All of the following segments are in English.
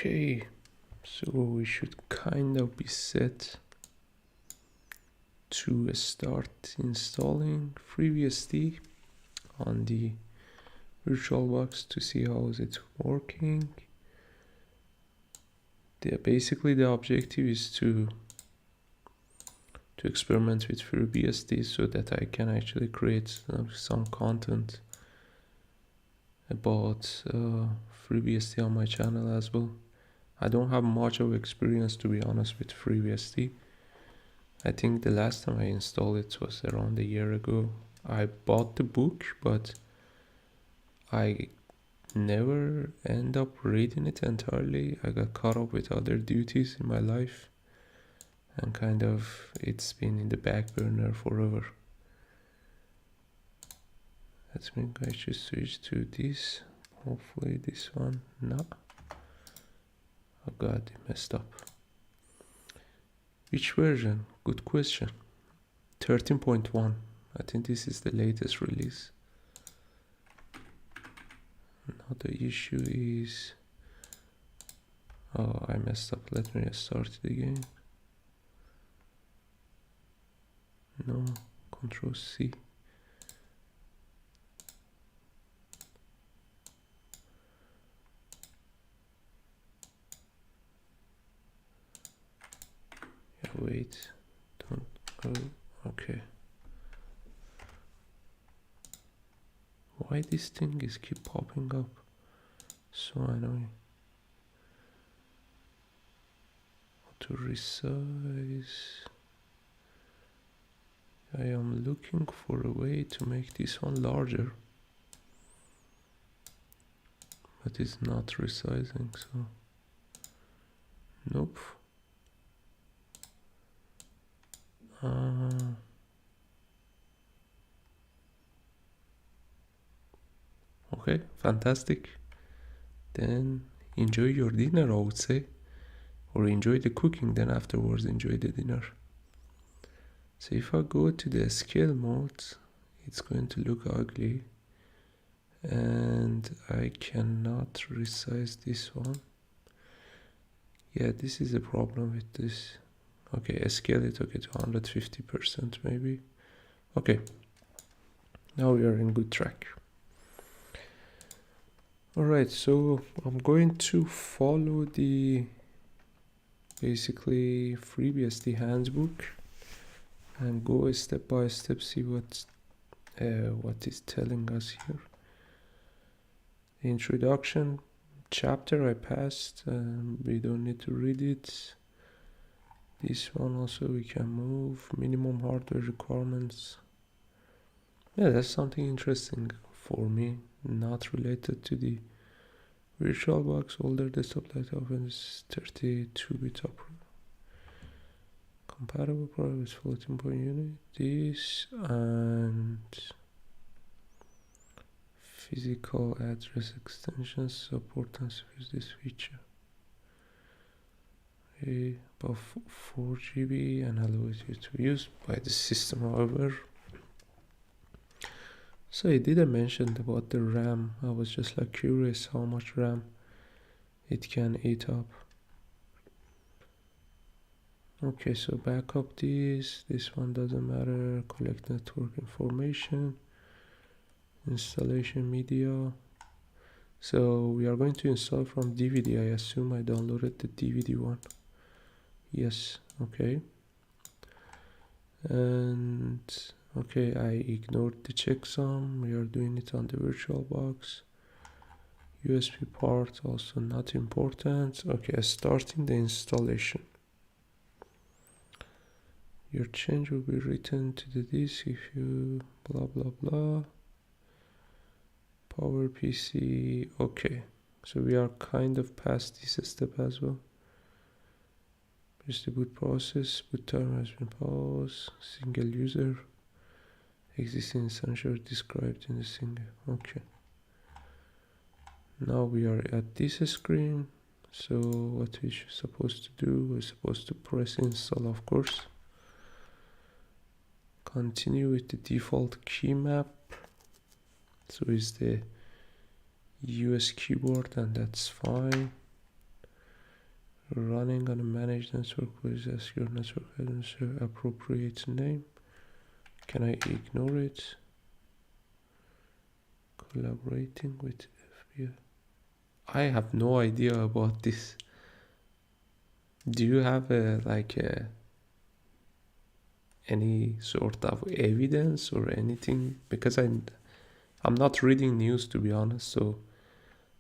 Okay, so we should kind of be set to start installing FreeBSD on the VirtualBox to see how is it working. Basically the objective is to experiment with FreeBSD so that I can actually create some content about FreeBSD on my channel as well. I don't have much of experience, to be honest, with FreeBSD. I think the last time I installed it was around a year ago. I bought the book, but I never end up reading it entirely. I got caught up with other duties in my life, and kind of it's been in the back burner forever. Let's make I should switch to this. Hopefully this one. No. Oh god, it messed up. Which version? Good question. 13.1. I think this is the latest release. Now the issue is... Oh, I messed up. Let me start it again. No. Control C. Yeah, wait. Don't go. Okay. Why this thing is keep popping up? So annoying. To resize. I am looking for a way to make this one larger, but it's not resizing, so nope. Okay, fantastic. Then enjoy your dinner, I would say, or enjoy the cooking, then afterwards enjoy the dinner. So if I go to the scale mode, it's going to look ugly, and I cannot resize this one. Yeah, this is a problem with this. Okay, I scale it, okay, to 150% maybe. Okay, now we are in good track. Alright, so I'm going to follow the basically FreeBSD handbook and go step by step, see what is telling us here. The introduction chapter I passed, we don't need to read it. This one also we can move. Minimum hardware requirements. Yeah, that's something interesting for me, not related to the VirtualBox. Older desktop laptop is 32-bit compatible product with floating point unit. This and physical address extensions support and use this feature. About 4 GB and allows you to be used by the system, however. So I didn't mention about the RAM. I was just like curious how much RAM it can eat up. Okay, so back up this one doesn't matter. Collect network information, installation media. So we are going to install from DVD. I assume I downloaded the DVD one. Yes, okay. And okay, I ignored the checksum. We are doing it on the VirtualBox. USB part also not important. Okay, starting the installation. Your change will be written to the disk if you blah blah blah. Power PC. Okay, so we are kind of past this step as well. Here's the boot process. Boot time has been paused. Single user. Existing essential described in the single. Okay. Now we are at this screen. So what we are supposed to do? We're supposed to press install, of course. Continue with the default key map. So it's the US keyboard, and that's fine. running on a managed network. Please ask your network administrator appropriate name. Can I ignore it? Collaborating with FBI. I have no idea about this. Do you have any sort of evidence or anything? Because I'm not reading news, to be honest, so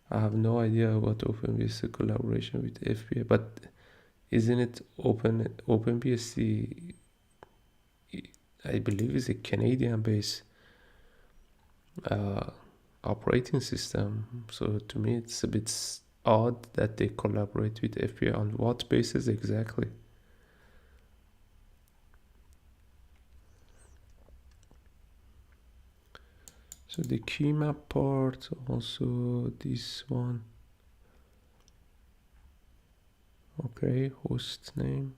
I have no idea about OpenBSD collaboration with FBA. But isn't it OpenBSD? I believe is a Canadian-based operating system. So to me, it's a bit odd that they collaborate with FBA. On what basis exactly? So the key map part, also this one. Okay, host name.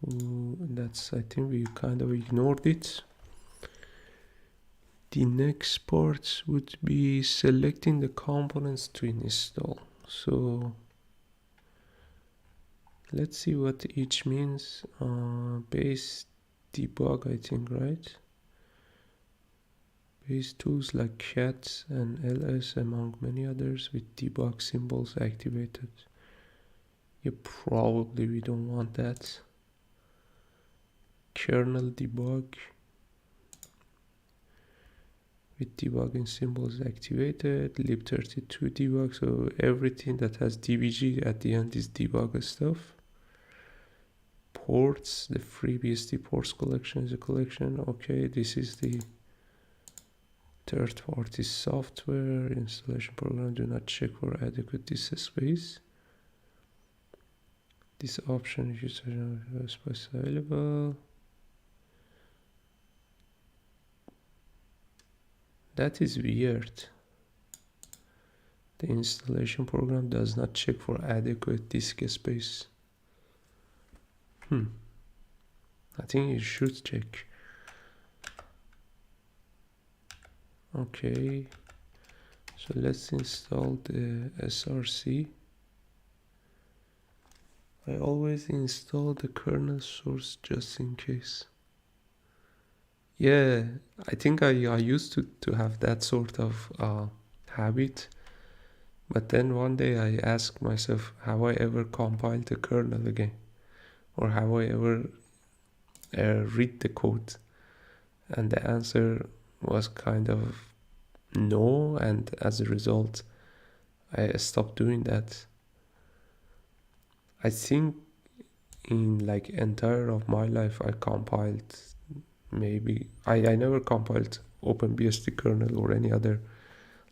That's, I think we kind of ignored it. The next part would be selecting the components to install. So let's see what each means. Base debug, I think, right? Base tools like cat and ls, among many others, with debug symbols activated. Yeah, probably we don't want that. Kernel debug with debugging symbols activated. lib32 debug, so everything that has dbg at the end is debug stuff. Ports, the FreeBSD ports collection is a collection. Okay, this is the third-party software installation program. Do not check for adequate disk space. This option is space available. That is weird. The installation program does not check for adequate disk space. I think you should check. Okay, so let's install the src. I always install the kernel source just in case. Yeah, I think I used to have that sort of habit. But then one day I asked myself, have I ever compiled the kernel again? Or have I ever read the code? And the answer was kind of no, and as a result, I stopped doing that. I think in like entire of my life I compiled maybe, I never compiled OpenBSD kernel or any other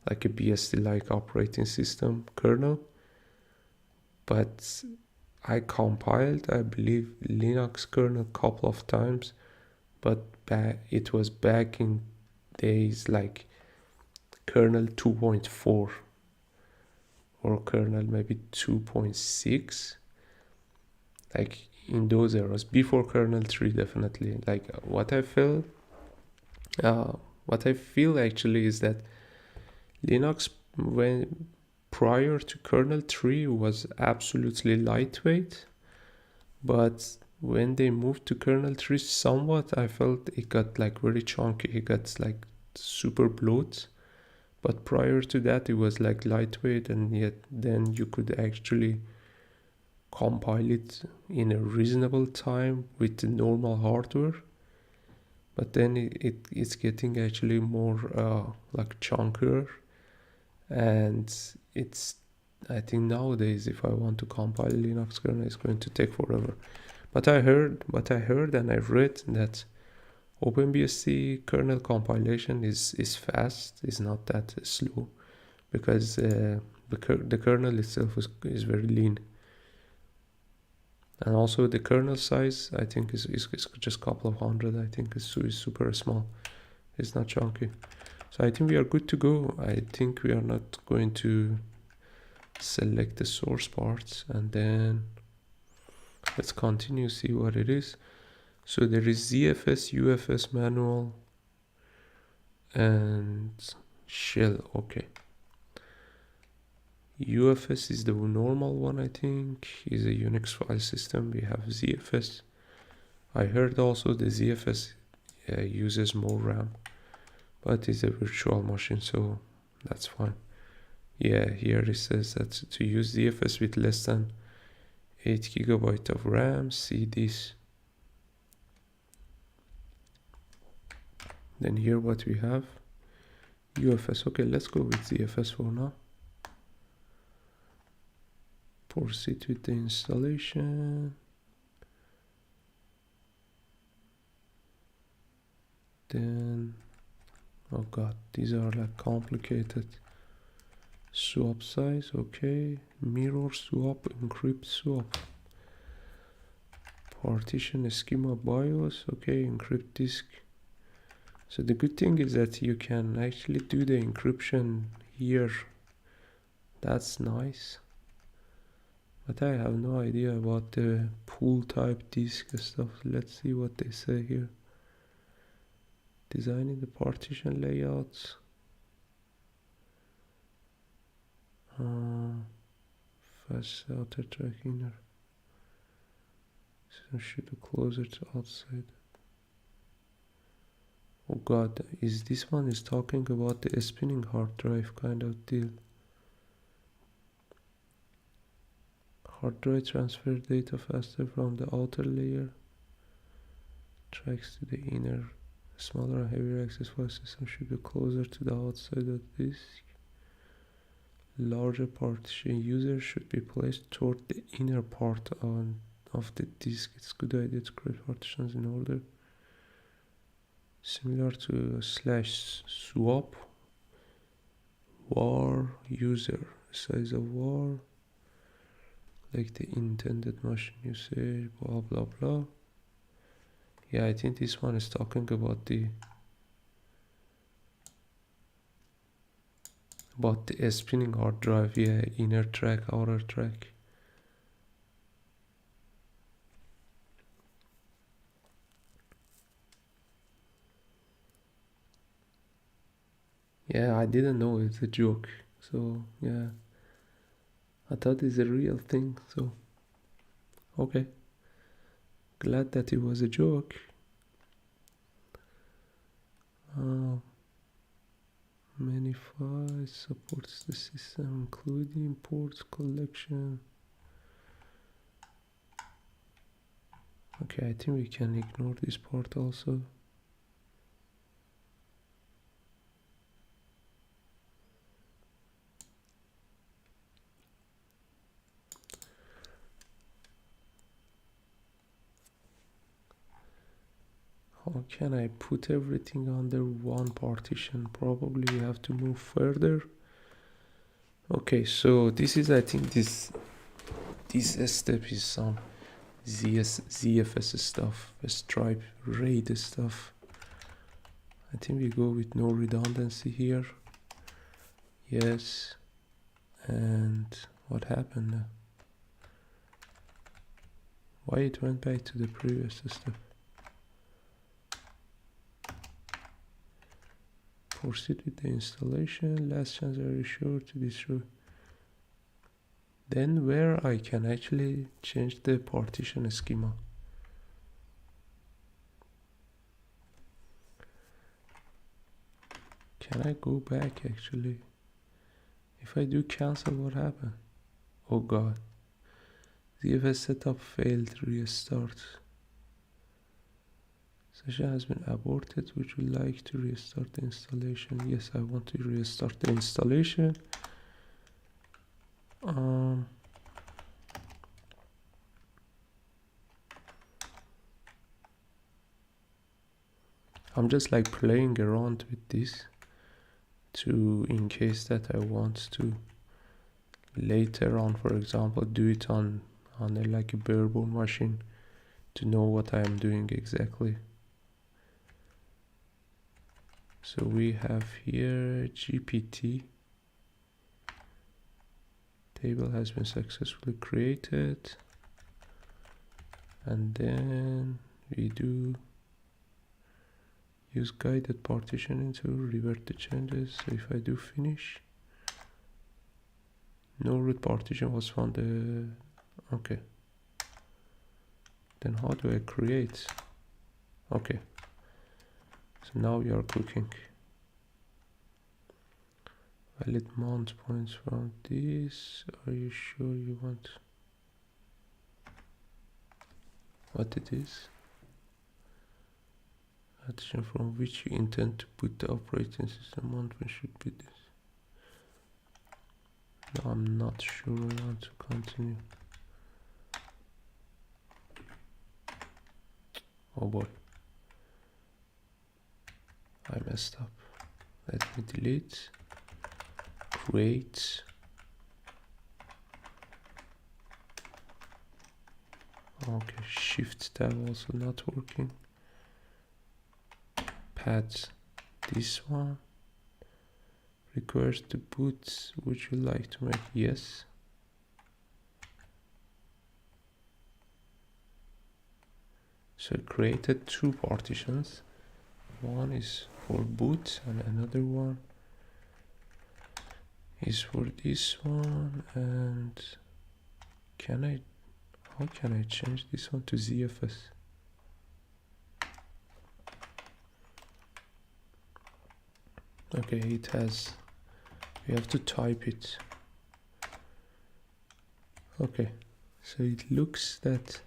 like a BSD like operating system kernel, but I compiled, I believe, Linux kernel a couple of times, but it was back in days like kernel 2.4 or kernel maybe 2.6, like in those eras, before kernel 3 definitely. Like what I feel actually is that Linux, when prior to kernel 3, was absolutely lightweight, but when they moved to kernel 3 somewhat, I felt it got like very chunky, it got like super bloat. But prior to that it was like lightweight, and yet then you could actually compile it in a reasonable time with the normal hardware. But then it's getting actually more like chunkier, and it's, I think nowadays if I want to compile Linux kernel, it's going to take forever. But I heard and I read that OpenBSD kernel compilation is fast, is not that slow, because the kernel itself is very lean. And also the kernel size, I think, is just a couple of hundred. I think is super small. It's not chunky. So I think we are good to go. I think we are not going to select the source parts, and then let's continue, see what it is. So there is ZFS, UFS manual, and shell. Okay. UFS is the normal one, I think, is a Unix file system. We have ZFS. I heard also the ZFS uses more RAM, but it's a virtual machine, so that's fine. Yeah, here it says that to use ZFS with less than 8 GB of RAM, see this. Then here what we have, UFS. Okay, let's go with ZFS for now. Proceed with the installation. Then, oh god, these are like complicated. Swap size, okay. Mirror swap, encrypt swap. Partition schema BIOS, okay. Encrypt disk. So the good thing is that you can actually do the encryption here. That's nice. But I have no idea about the pool type disk stuff. Let's see what they say here. Designing the partition layouts. Fast outer track inner. So should be closer to outside. Oh god, is this one is talking about the spinning hard drive kind of deal? Hard drive transfer data faster from the outer layer. Tracks to the inner. Smaller and heavier access file system should be closer to the outside of the disk. Larger partition user should be placed toward the inner part of the disk. It's a good idea to create partitions in order. Similar to /swap var user, size of var, like the intended machine usage, blah blah blah. Yeah, I think this one is talking about the spinning hard drive. Yeah, inner track, outer track. Yeah, I didn't know it's a joke. So yeah, I thought it's a real thing. So okay, glad that it was a joke. Many files, supports the system including imports, collection. Okay, I think we can ignore this part also. How can I put everything under one partition? Probably we have to move further. Okay, so this is, I think this step is some ZFS stuff, stripe RAID stuff. I think we go with no redundancy here. Yes. And what happened now? Why it went back to the previous stuff? Proceed with the installation. Last chance, are you sure to destroy? Then where I can actually change the partition schema? Can I go back actually? If I do cancel, what happened? Oh god. ZFS setup failed. Restart. Session has been aborted. Would you like to restart the installation? Yes, I want to restart the installation. I'm just like playing around with this in case that I want to later on, for example, do it on like a bare bone machine to know what I am doing exactly. So we have here GPT. Table has been successfully created. And then we do use guided partitioning to revert the changes. So if I do finish, No root partition was found. Okay. Then how do I create? Okay. So now we are cooking. Valid mount points from this. Are you sure you want what it is? Partition from which you intend to put the operating system mount point should be this. No, I'm not sure I want to continue. Oh boy. I messed up. Let me delete. Create. Okay, shift tab also not working. Pads. This one requires the boot. Would you like to make yes? So I created two partitions. One is for boot and another one is for this one. And how can I change this one to ZFS? Okay, it has, we have to type it. Okay, so it looks that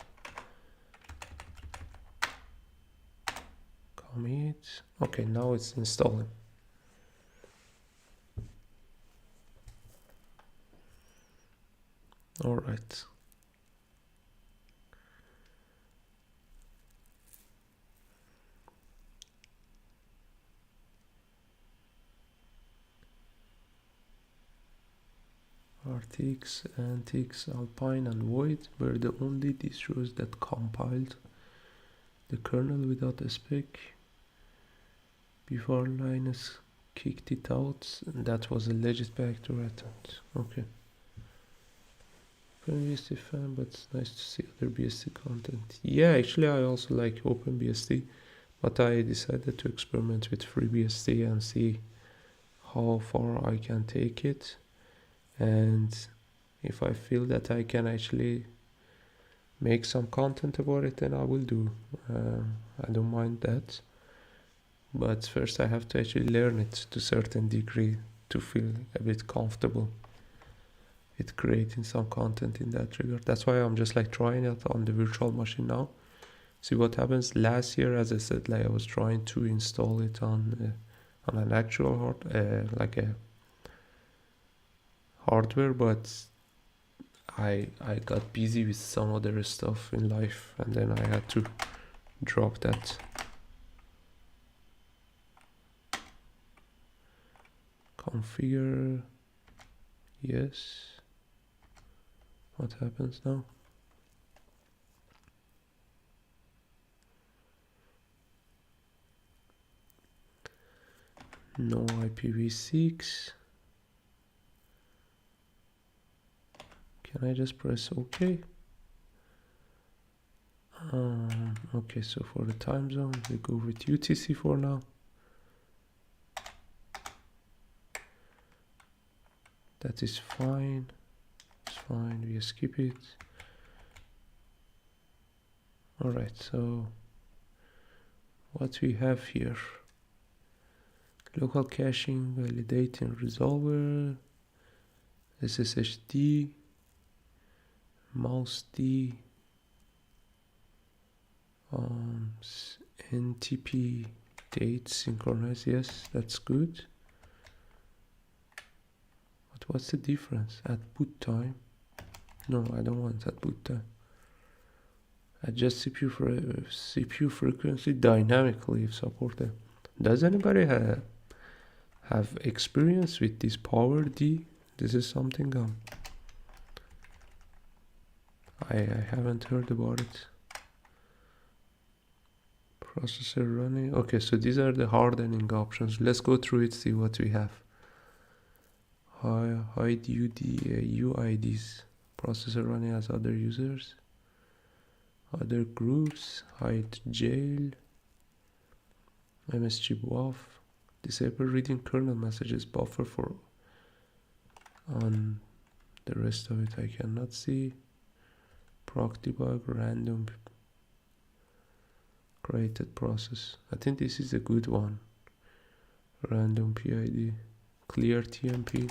commit. Okay, now it's installing. All right. RTX, Antix, Alpine, and Void were the only distros that compiled the kernel without a spec before Linus kicked it out, and that was a legit backdoor attempt. Okay. OpenBSD fan, but it's nice to see other BSD content. Yeah, actually I also like OpenBSD, but I decided to experiment with FreeBSD and see how far I can take it. And if I feel that I can actually make some content about it, then I will do. I don't mind that. But first I have to actually learn it to a certain degree to feel a bit comfortable with creating some content in that regard. That's why I'm just like trying it on the virtual machine now. See what happens. Last year, as I said, like I was trying to install it on an actual hardware, but I got busy with some other stuff in life, and then I had to drop that. Configure. Yes. What happens now? No IPv6. Can I just press OK? Okay, so for the time zone, we go with UTC for now. That is fine. It's fine. We skip it. All right. So what we have here: local caching, validating resolver, SSHD, mouse D, NTP date synchronize. Yes, that's good. But what's the difference at boot time? No, I don't want at boot time. Adjust CPU frequency dynamically if supported. Does anybody have experience with this power D? This is something I haven't heard about it. Processor running. Okay, so these are the hardening options. Let's go through it, see what we have. Hide UIDs. Processor running as other users. Other groups. Hide jail. MSG buff. Disable reading kernel messages buffer for on The rest of it I cannot see. Proc debug, random created process. I think this is a good one. Random PID, clear TMP.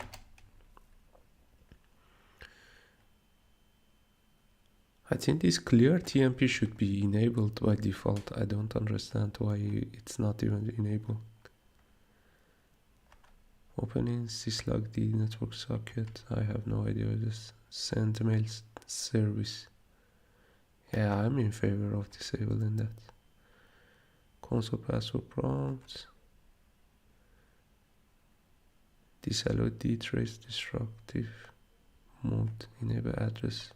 I think this clear TMP should be enabled by default. I don't understand why it's not even enabled. Opening syslog D network socket. I have no idea. Just send mail service. Yeah, I'm in favor of disabling that. Console password prompt. Disallow trace destructive mode. Enable address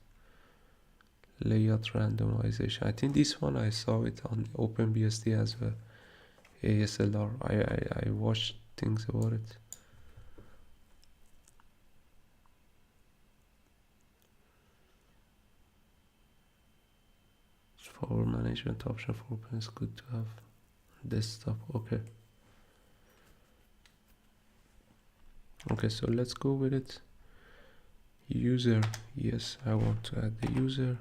layout randomization. I think this one I saw it on OpenBSD as well. ASLR. I watched things about it. Power management option for open is good to have. Desktop. Okay, so let's go with it. User. Yes, I want to add the user.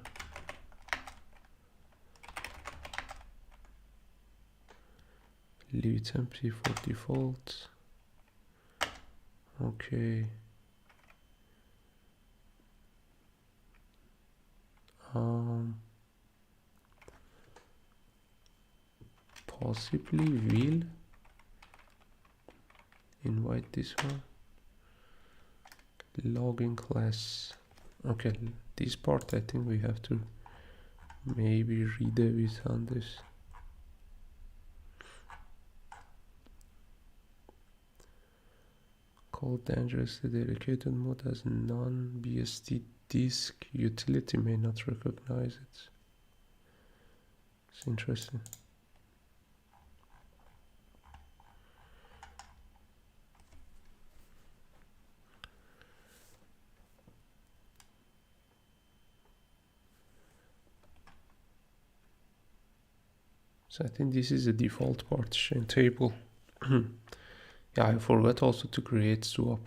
Leave it empty for default. Okay. Possibly will invite this one. Login class. Okay, this part I think we have to maybe redev it on this. Call dangerously dedicated mode as non-BSD disk. Utility may not recognize it. It's interesting. So I think this is a default partition table. Yeah, I forgot also to create swap,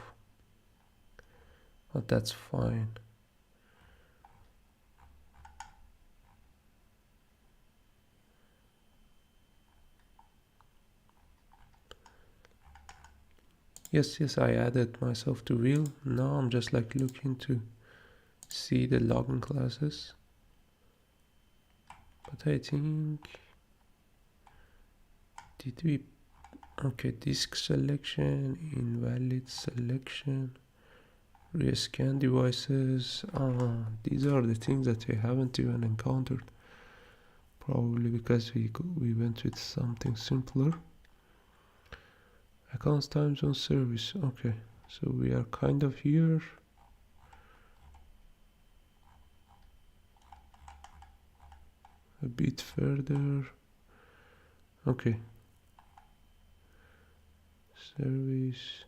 but that's fine. Yes, I added myself to wheel. Now I'm just like looking to see the login classes, but I think did we? Okay, disk selection, invalid selection, rescan devices. These are the things that we haven't even encountered. Probably because we went with something simpler. Accounts time zone service. Okay, so we are kind of here. A bit further. Okay. Service.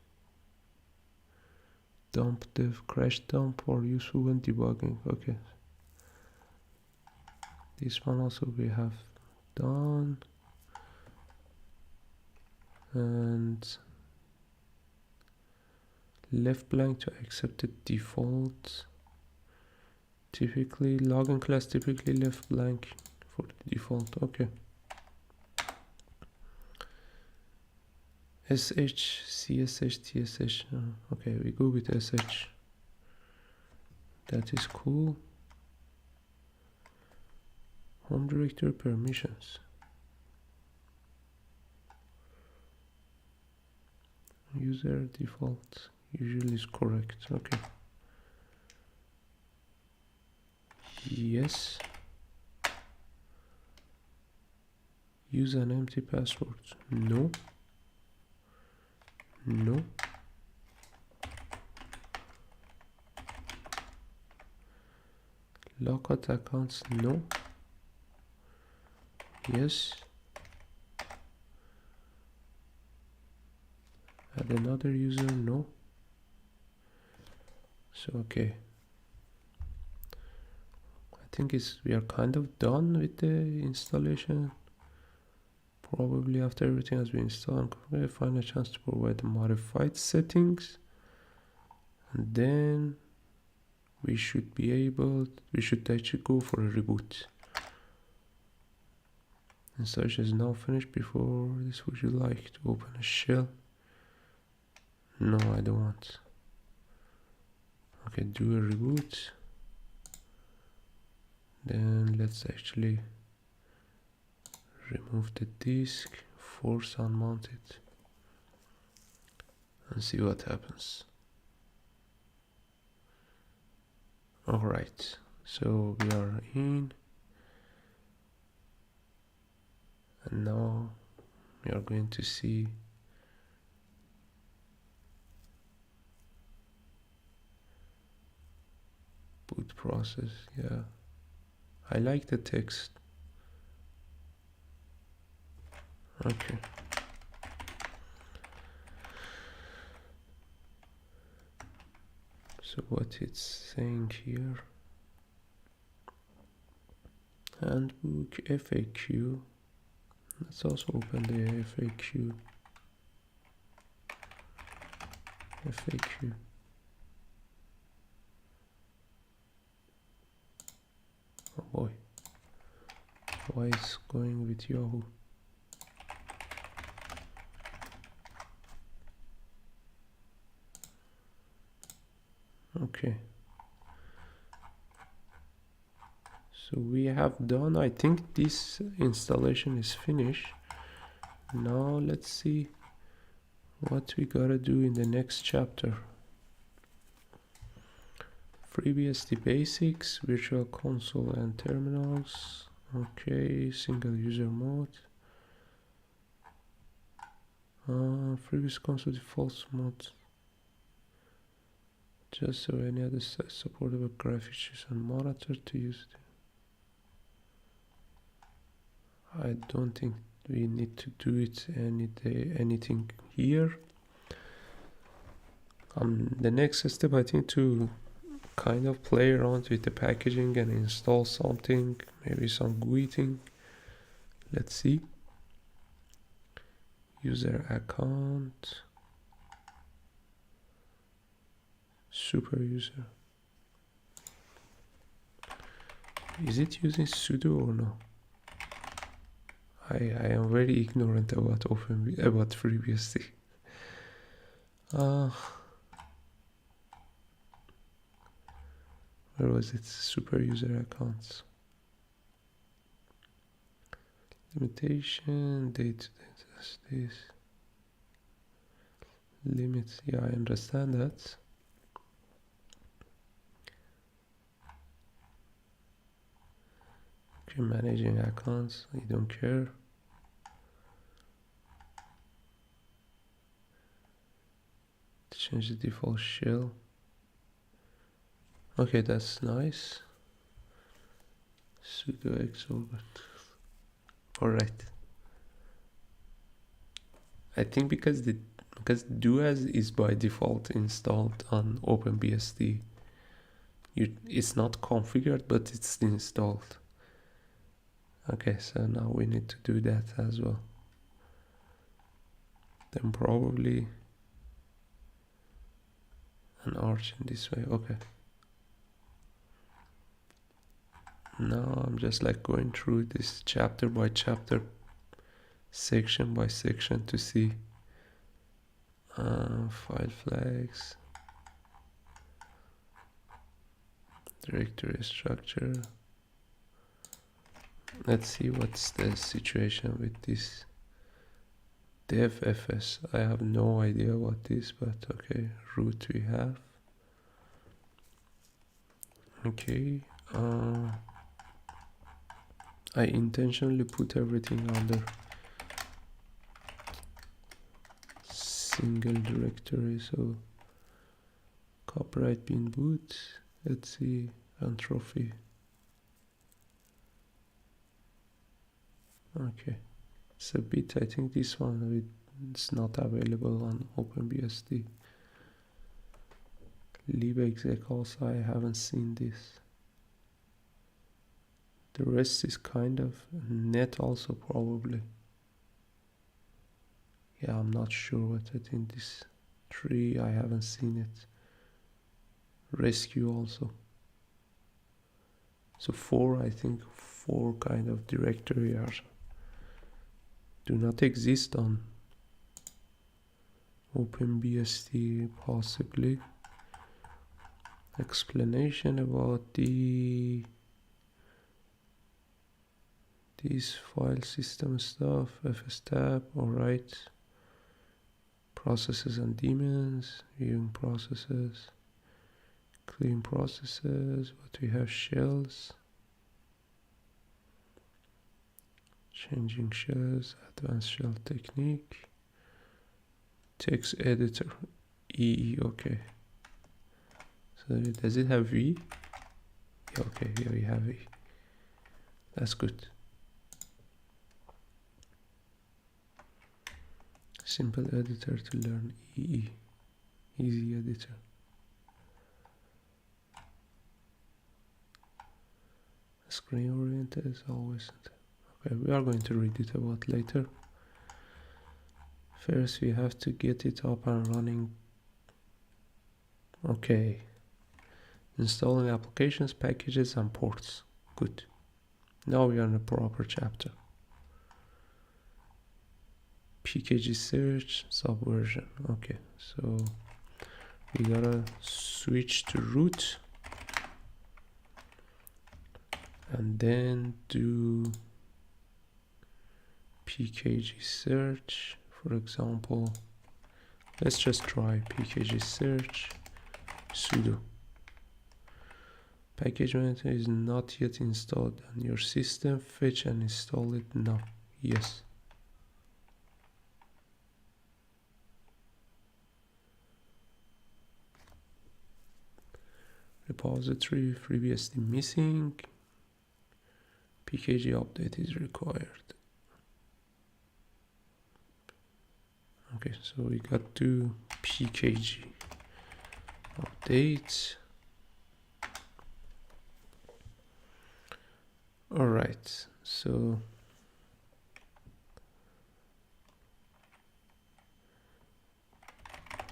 Dump dev, crash dump, or useful when debugging. Okay. This one also we have done. And left blank to accept the default. Typically login class typically left blank for the default. Okay. SH, CSH, TSH. Okay, we go with SH. That is cool. Home directory permissions. User default usually is correct. Okay. Yes. Use an empty password. No. No. Lockout accounts. No. Yes. Add another user. No. So okay. I think we are kind of done with the installation. Probably after everything has been installed, I'm going to find a chance to provide modified settings, and then we should actually go for a reboot. Installation is now finished. Before this, would you like to open a shell? No, I don't want. Okay, do a reboot. Then let's actually remove the disk, force unmount it, and see what happens. Alright, so we are in, and now we are going to see boot process. Yeah, I like the text. Okay. So what it's saying here, handbook FAQ. Let's also open the FAQ. Oh boy, why is going with Yahoo? Okay, so we have done, I think this installation is finished. Now let's see what we gotta do in the next chapter. FreeBSD basics, virtual console and terminals. Okay, single user mode. FreeBSD console default mode. Just so any other supportable graphics and monitor to use it. I don't think we need to do it anything here. The next step, I think, to kind of play around with the packaging and install something, maybe some GUI thing. Let's see. User account, super user. Is it using sudo or no? I am very ignorant about FreeBSD. Where was it? Super user accounts. Limitation, date, this. Limits, yeah, I understand that. Okay, managing accounts, I don't care. Change the default shell. Okay, that's nice. Sudo exo. Alright. I think because doas is by default installed on OpenBSD, it's not configured, but it's installed. Okay, so now we need to do that as well. Then probably an arch in this way. Okay. Now I'm just like going through this chapter by chapter, section by section to see file flags, directory structure. Let's see what's the situation with this devfs. I have no idea what this, but okay, root we have. Okay, I intentionally put everything under single directory, so copyright bin boot. Let's see, and trophy. Okay, it's a bit, I think this one it's not available on OpenBSD. libexec also, I haven't seen this. The rest is kind of net also probably. Yeah, I'm not sure what I think this tree, I haven't seen it. Rescue also. So I think four kind of directory do not exist on OpenBSD, possibly. Explanation about this file system stuff, fstab, alright. Processes and daemons, viewing processes, clean processes, but we have shells, changing shells, advanced shell technique, text editor, EE, okay. So does it have V? Yeah, okay, here we have V. That's good. Simple editor to learn, EE, easy editor. Screen oriented is always. Okay, we are going to read it about later. First, we have to get it up and running. Okay. Installing applications, packages, and ports. Good. Now we are in a proper chapter. PKG search, subversion. Okay, so we gotta switch to root and then do PKG search. For example, let's just try PKG search sudo. Package manager is not yet installed on your system. Fetch and install it now. Yes. Repository FreeBSD missing. PKG update is required. Okay, so we got to PKG update. All right, so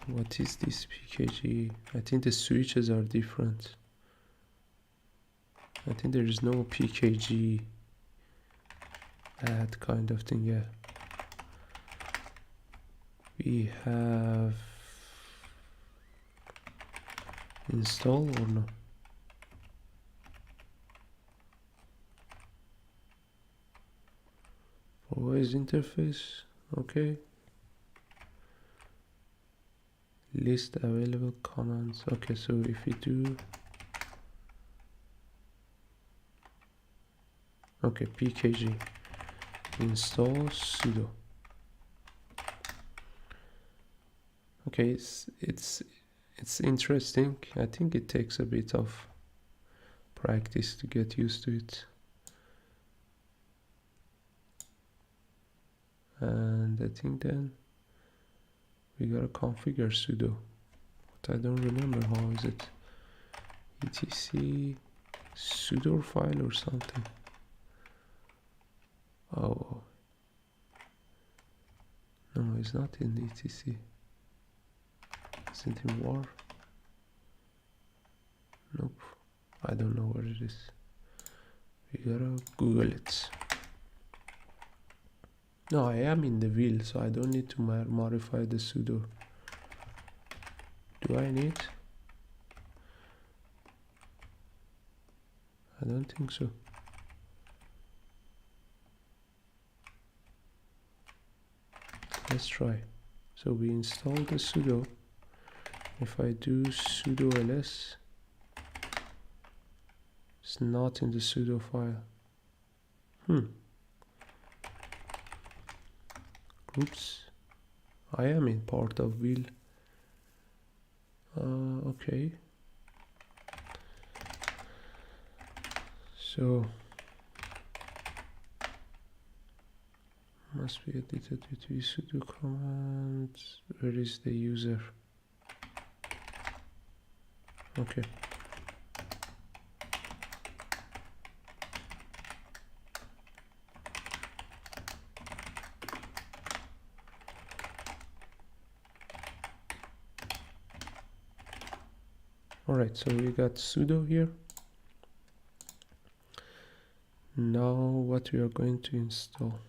what is this PKG? I think the switches are different. I think there is no PKG add kind of thing. Yeah, we have install or no? OS interface, okay. List available commands. Okay, so if we do, okay, PKG install sudo. Okay, it's interesting. I think it takes a bit of practice to get used to it. And I think then we gotta configure sudo, but I don't remember how is it. etc sudo file or something. Oh no, it's not in etc. Is it in war? Nope, I don't know where it is. We gotta Google it. No, I am in the wheel, so I don't need to modify the sudo. Do I need? I don't think so. Let's try. So we install the sudo. If I do sudo ls, it's not in the sudo file. Oops, I am in part of wheel. Okay. So must be edited with sudo command. Where is the user? Okay. Alright, so we got sudo here. Now what we are going to install.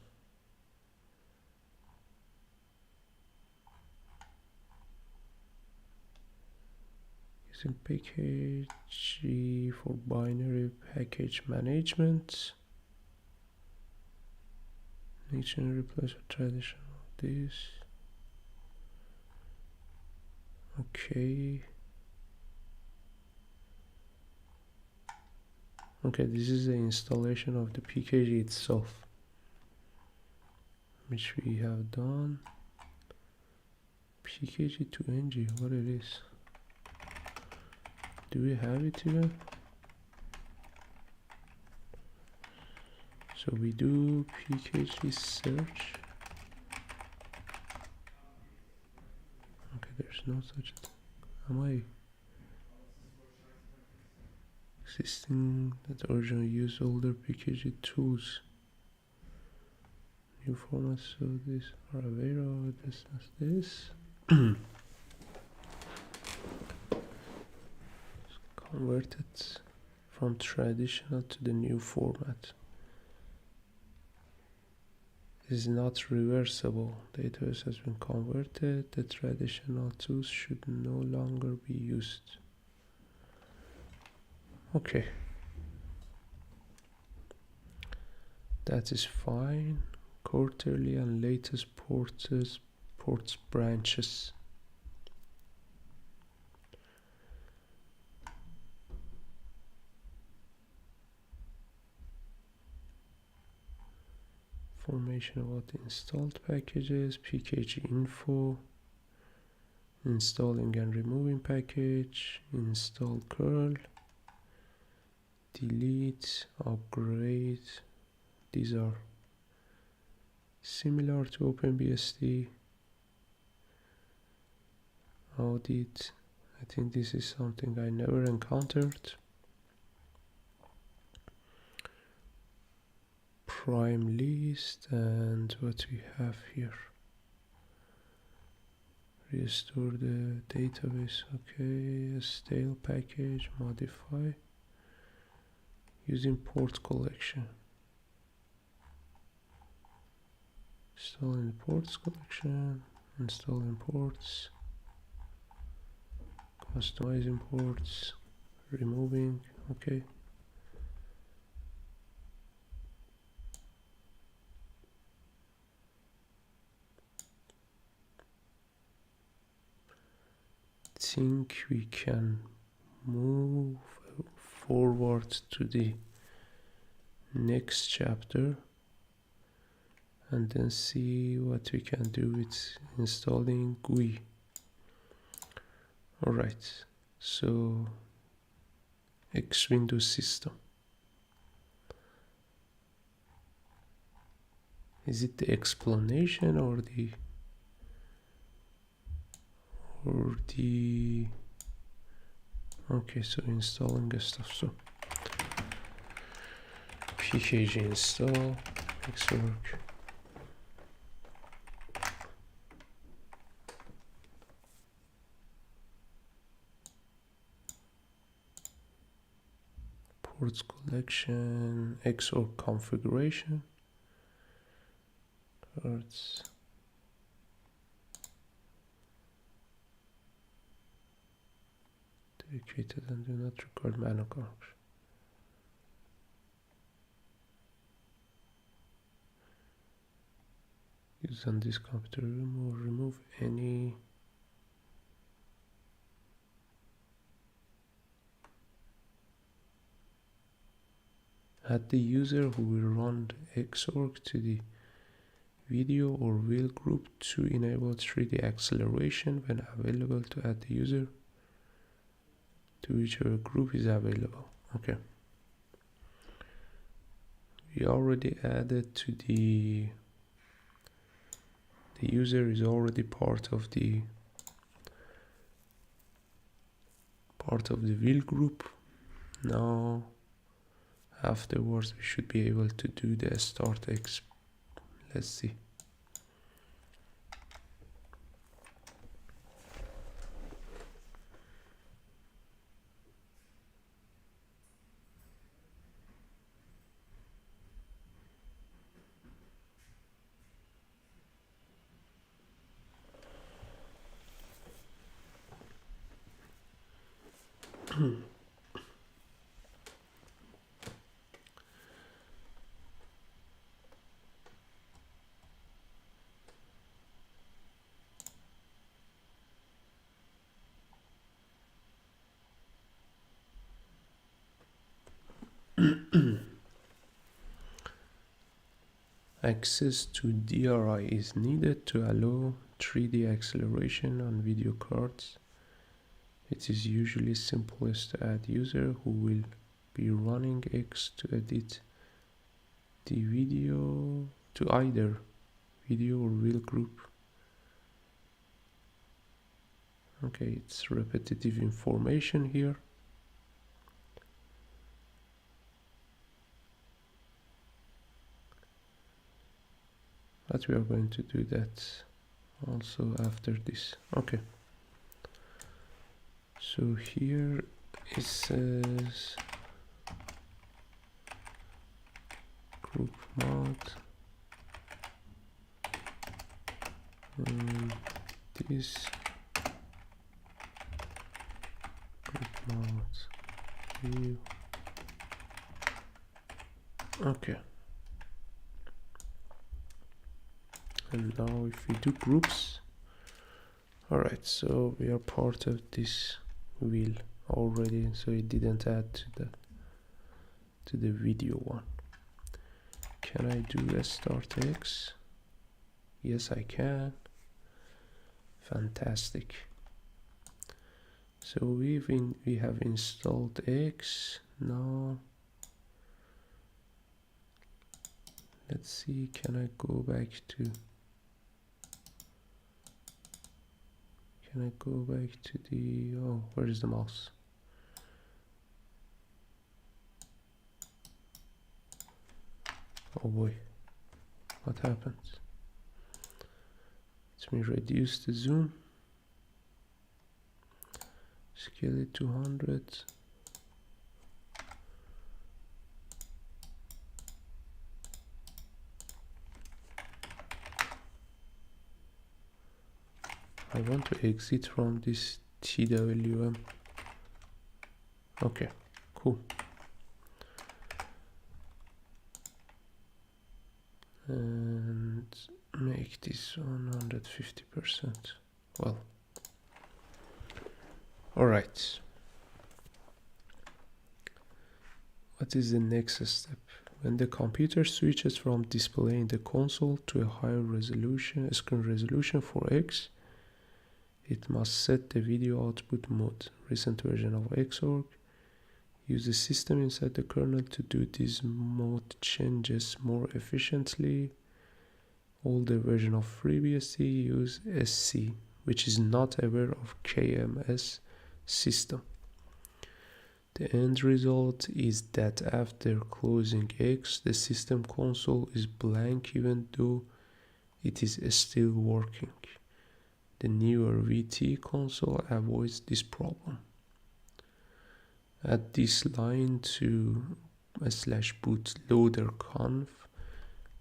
Using package for binary package management. Dictionary replace a traditional this. Okay. Okay, this is the installation of the package itself, which we have done. PKG to ng, what it is? Do we have it here? So we do pkg search. Okay, there's no such thing. Am I existing that originally use older pkg tools? New formats, so these are available. This is this. Convert it from traditional to the new format. Is not reversible. Database has been converted. The traditional tools should no longer be used. Okay. That is fine. Quarterly and latest ports branches. Information about the installed packages, pkg info, installing and removing package, install curl, delete, upgrade. These are similar to OpenBSD. Audit. I think this is something I never encountered. Prime list, and what we have here. Restore the database. Okay, a stale package, modify. Using port collection. Installing ports collection, installing ports, customizing ports, removing. Okay. Think we can move forward to the next chapter and then see what we can do with installing GUI. Alright, so X Windows system. Is it the explanation or the okay, so installing the stuff. So pkg install xorg ports collection, xorg configuration, ports. Dedicated and do not record manual connection. Use on this computer, remove any add the user who will run the xorg to the video or wheel group to enable 3D acceleration when available to add the user to whichever group is available. Okay. We already added to the user is already part of the wheel group. Now afterwards we should be able to do the start X. Let's see. Access to DRI is needed to allow 3D acceleration on video cards. It is usually simplest to add user who will be running X to edit the video to either video or real group. Okay, it's repetitive information here. But we are going to do that also after this. Okay. So here it says group mode. This group mode view. Okay. And now if we do groups, all right, so we are part of this wheel already, so it didn't add to the video one. Can I do restart X? Yes, I can. Fantastic. So we have installed X. Now let's see, can I go back to the, oh, where is the mouse? Oh boy, what happened? Let me reduce the zoom, scale it to 100. I want to exit from this TWM. Okay, cool. And make this 150%. Well, all right. What is the next step? When the computer switches from displaying the console to a higher resolution, screen resolution for X, it must set the video output mode. Recent version of Xorg use the system inside the kernel to do these mode changes more efficiently. Older version of FreeBSD use SC, which is not aware of KMS system. The end result is that after closing X, the system console is blank even though it is still working. The newer VT console avoids this problem. Add this line to /bootloader-conf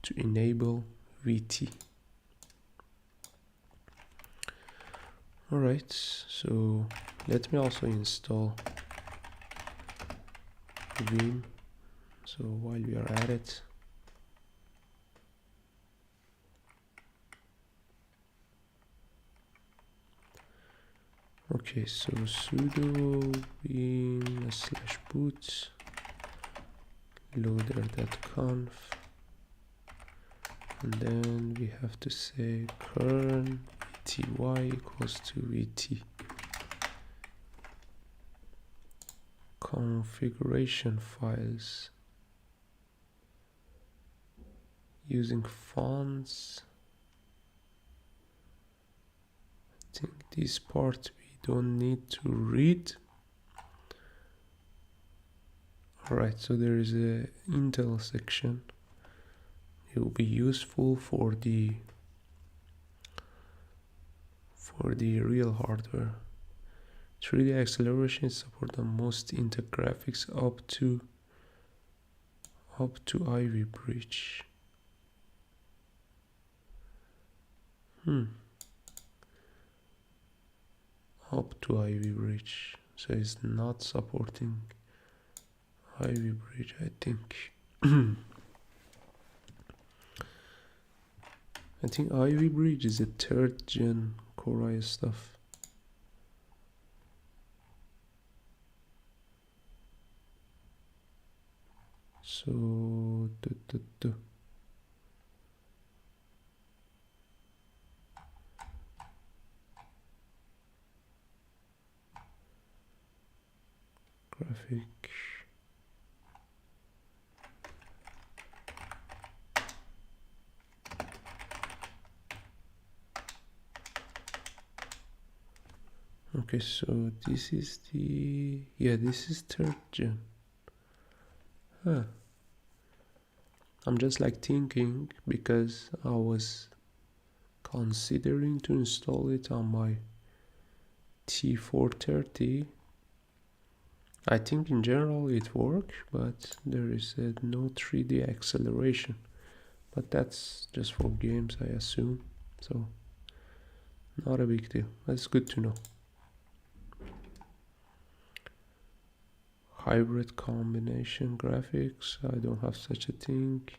to enable VT. Alright, so let me also install Vim. So while we are at it, okay, so sudo vim /boot loader.conf, and then we have to say current vty equals to vt. Configuration files using fonts. I think this part we don't need to read. Alright, so there is a Intel section. It will be useful for the real hardware. 3D acceleration is supported on most Intel graphics up to Ivy Bridge. Up to Ivy Bridge, so it's not supporting Ivy Bridge, I think. I think Ivy Bridge is a 3rd gen Core i stuff. So graphic. Okay, so this is the, yeah, this is 3rd gen. Huh. I'm just like thinking, because I was considering to install it on my T430. I think in general it works, but there is no 3D acceleration. But that's just for games, I assume. So not a big deal. That's good to know. Hybrid combination graphics. I don't have such a thing.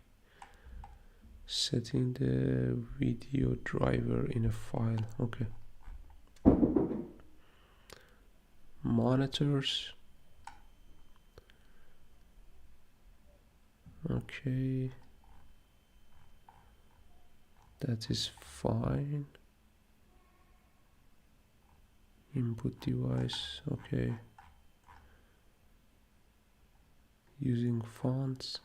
Setting the video driver in a file. Okay. Monitors. Okay. That is fine. Input device. Okay. Using fonts.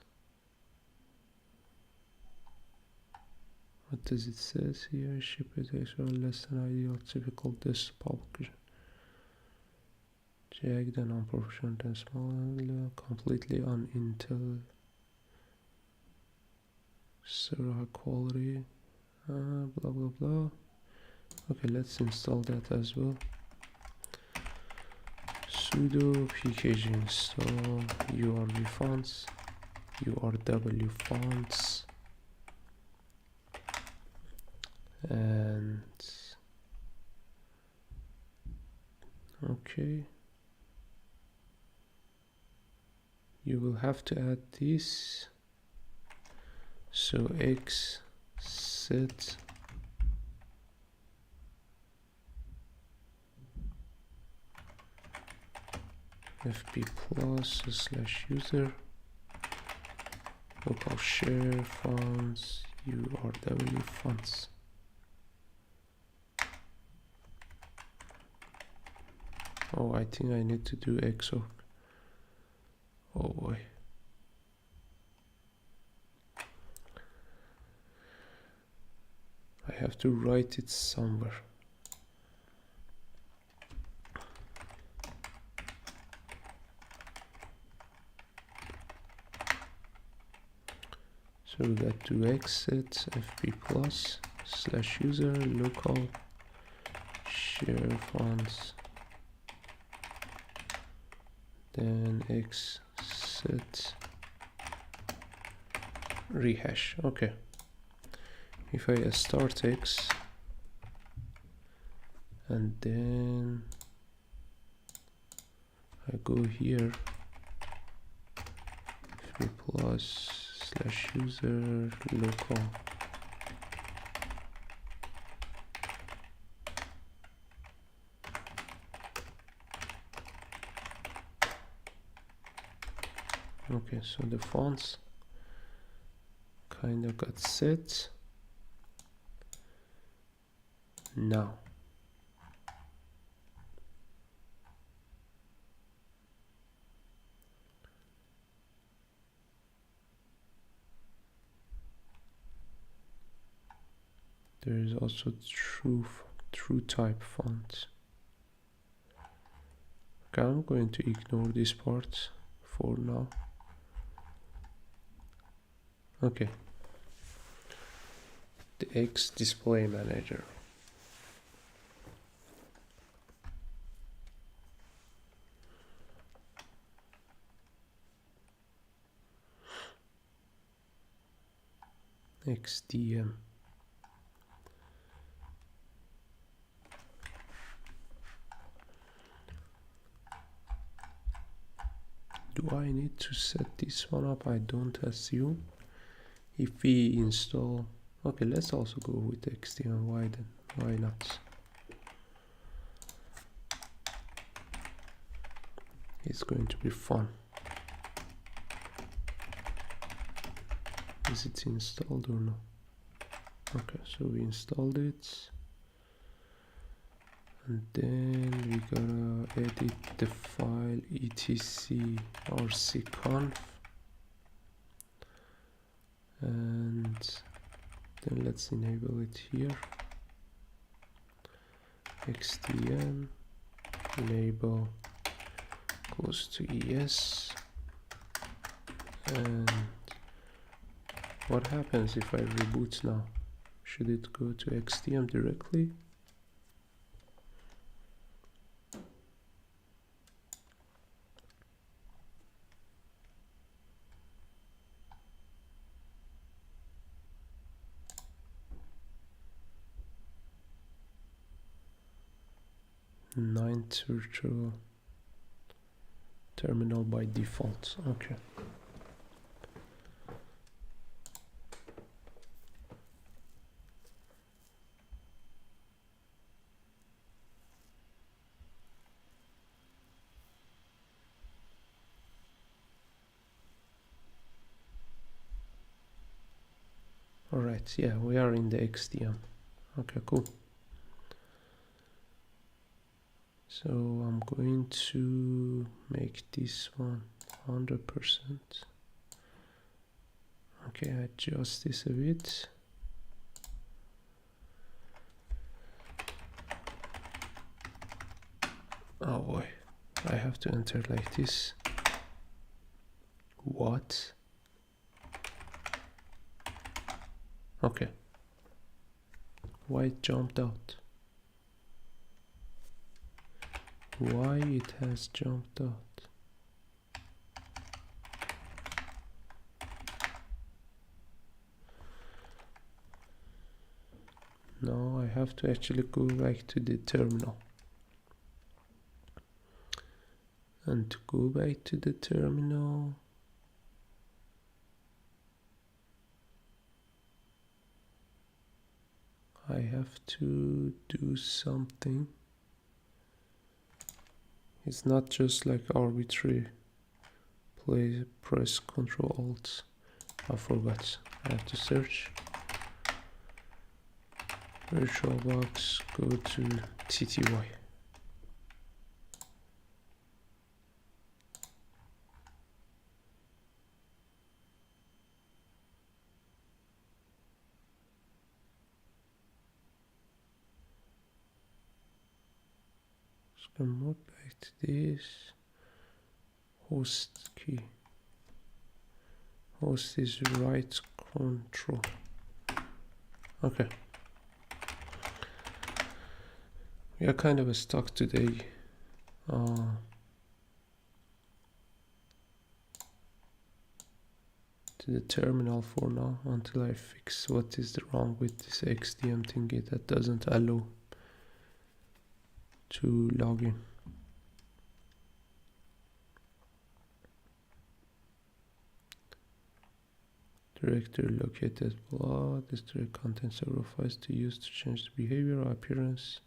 What does it says here? Ship it extra less than ideal typical desktop application. Jagged and unproportionate and small, completely on Intel. So high quality. Blah blah blah. Okay, let's install that as well. Sudo pkg install urv fonts, urw fonts, and okay, you will have to add this. So x set fb plus slash user local share fonts urw fonts. Oh, I think I need to do XOR. Oh boy. I have to write it somewhere. So we got to exit fb plus slash user local share fonts, then exit rehash. Okay, if I start x and then I go here fb plus slash user local okay, so the fonts kind of got set. Now there is also true type font. Okay, I'm going to ignore this part for now. Okay, the X display manager. XDM. Do I need to set this one up? I don't assume. If we install, okay, let's also go with XDM. Why then? Why not? It's going to be fun. Is it installed or no? Okay, so we installed it, and then we gotta edit the file etc rcconf, and then let's enable it here. xdm enable goes to ES. And what happens if I reboot now? Should it go to XDM directly? Ninth virtual terminal by default. Okay. All right, yeah, we are in the XDM. Okay, cool. So I'm going to make this one 100%. Okay, adjust this a bit. Oh boy, I have to enter like this. What? Okay. Why it jumped out? Why it has jumped out? No, I have to actually go back to the terminal. And to go back to the terminal, I have to do something. It's not just like arbitrary press Ctrl Alt. I forgot. I have to search VirtualBox, go to TTY. Just gonna move back to this. Host key. Host is right control. Okay. We are kind of stuck today. To the terminal for now until I fix what is wrong with this XDM thingy that doesn't allow to log in. Directory located below. This directory contains several files to use to change the behavior or appearance.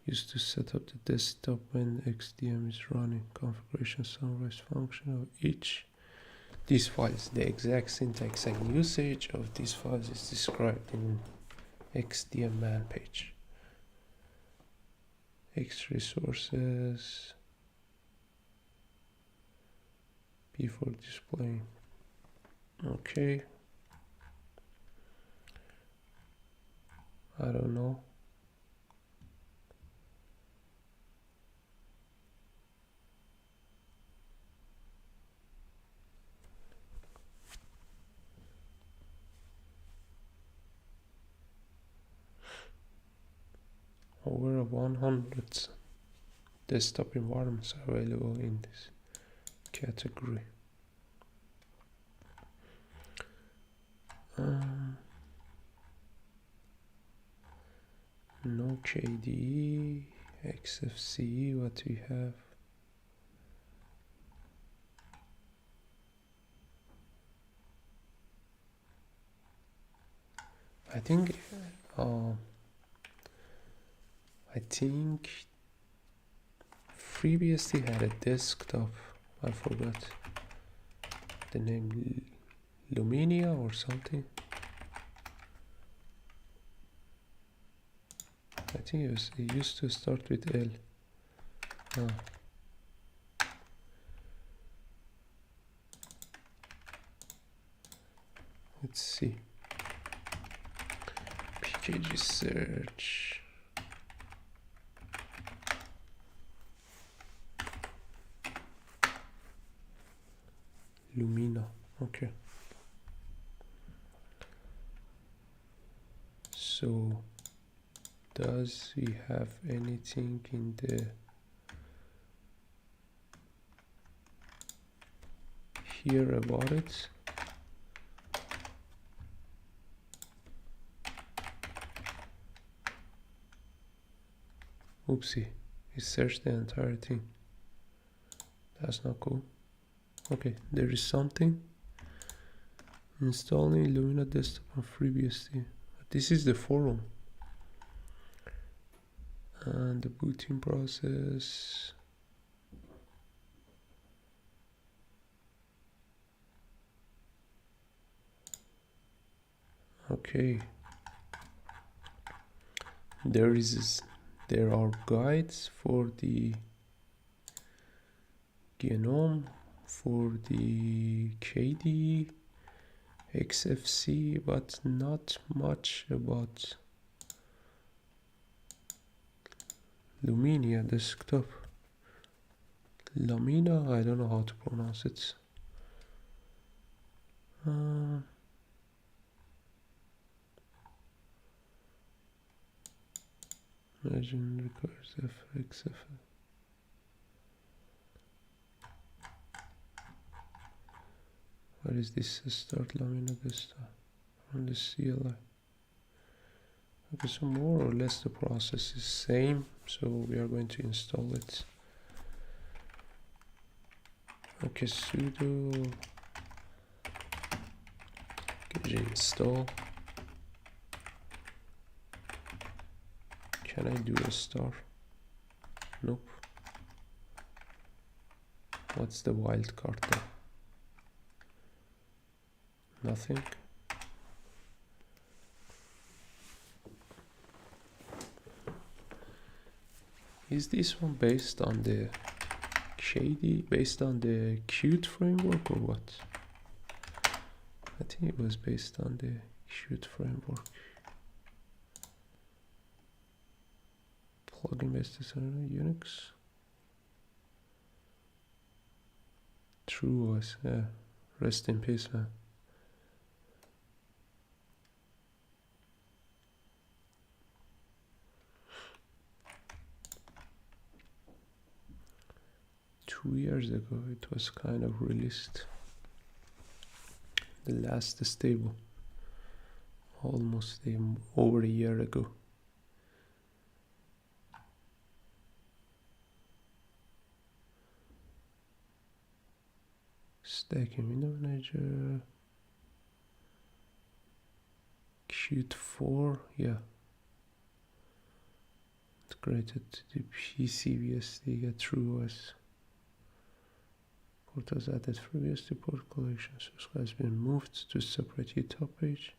Used to set up the desktop when XDM is running. Configuration summarize function of each. These files, the exact syntax and usage of these files is described in XDM man page. X resources before displaying. Okay. I don't know. Over 100 desktop environments available in this category. No KDE, XFCE, what we have. I think FreeBSD had a desktop. I forgot the name. Lumina or something. I think it used to start with L. Let's see. PKG search. Lumina. Okay. So does we have anything in the here about it? Oopsie, it searched the entire thing. That's not cool. Okay, there is something. Installing Lumina desktop on FreeBSD. This is the forum. And the booting process. Okay. There are guides for the GNOME, for the KDE, XFC, but not much about Lumina desktop. Lumina, I don't know how to pronounce it. Imagine requires FXF. What is this? Start Lumina desktop from the CLI. Okay, so more or less the process is same, so we are going to install it. Okay, sudo install. Can I do a star? Nope. What's the wildcard there? Nothing. Is this one based on the KDE, based on the Qt framework or what? I think it was based on the Qt framework. Plugin based on Unix. TrueOS, yeah. Rest in peace, man. Years ago it was kind of released. The last stable almost over a year ago. Stacking window manager, Qt 4, yeah. Integrated to the PCBSD, get TrueOS. Port was added FreeBSD port collection. Source has been moved to separate GitHub page.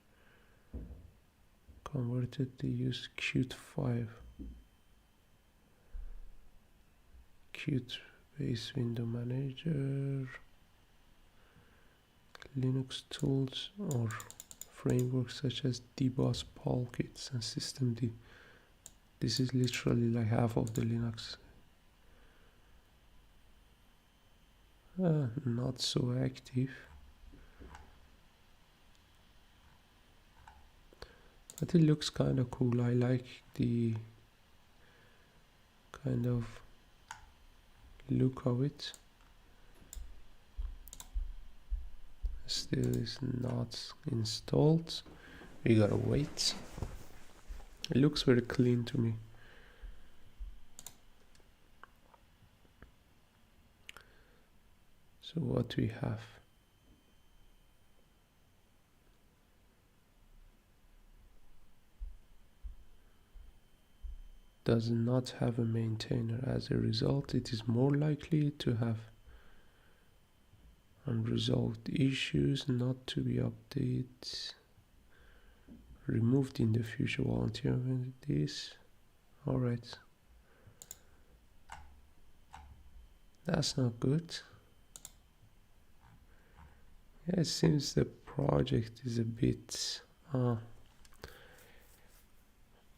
Converted to use Qt 5. Qt base window manager. Linux tools or frameworks such as dboss, Polkits, and systemd. This is literally like half of the Linux. Not so active, but it looks kind of cool. I like the kind of look of it. Still is not installed. We gotta wait. It looks very clean to me. So what we have? Does not have a maintainer. As a result, it is more likely to have. Unresolved issues not to be updated. Removed in the future. Volunteer with this. Alright. That's not good. Yeah, it seems the project is a bit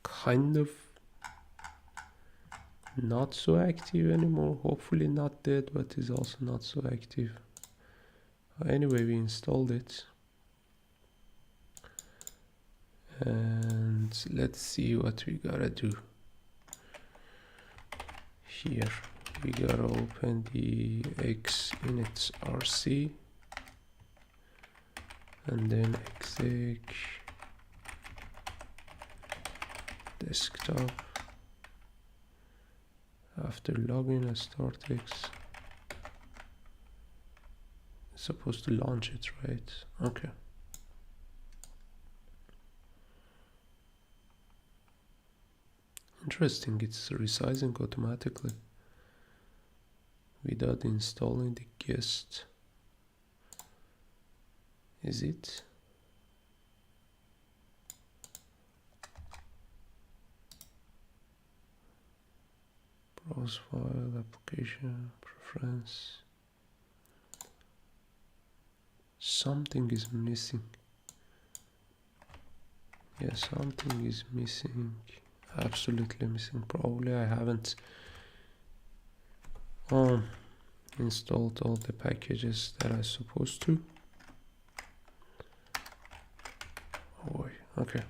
kind of not so active anymore. Hopefully not dead, but is also not so active. Anyway, we installed it. And let's see what we gotta do. Here, we gotta open the xinit.rc and then exec desktop. After login, start X. It's supposed to launch it, right? Okay. Interesting, it's resizing automatically without installing the guest. Is it? Browse file, application, preference. Something is missing. Yeah, something is missing. Absolutely missing. Probably I haven't installed all the packages that I'm supposed to. Oh boy, okay.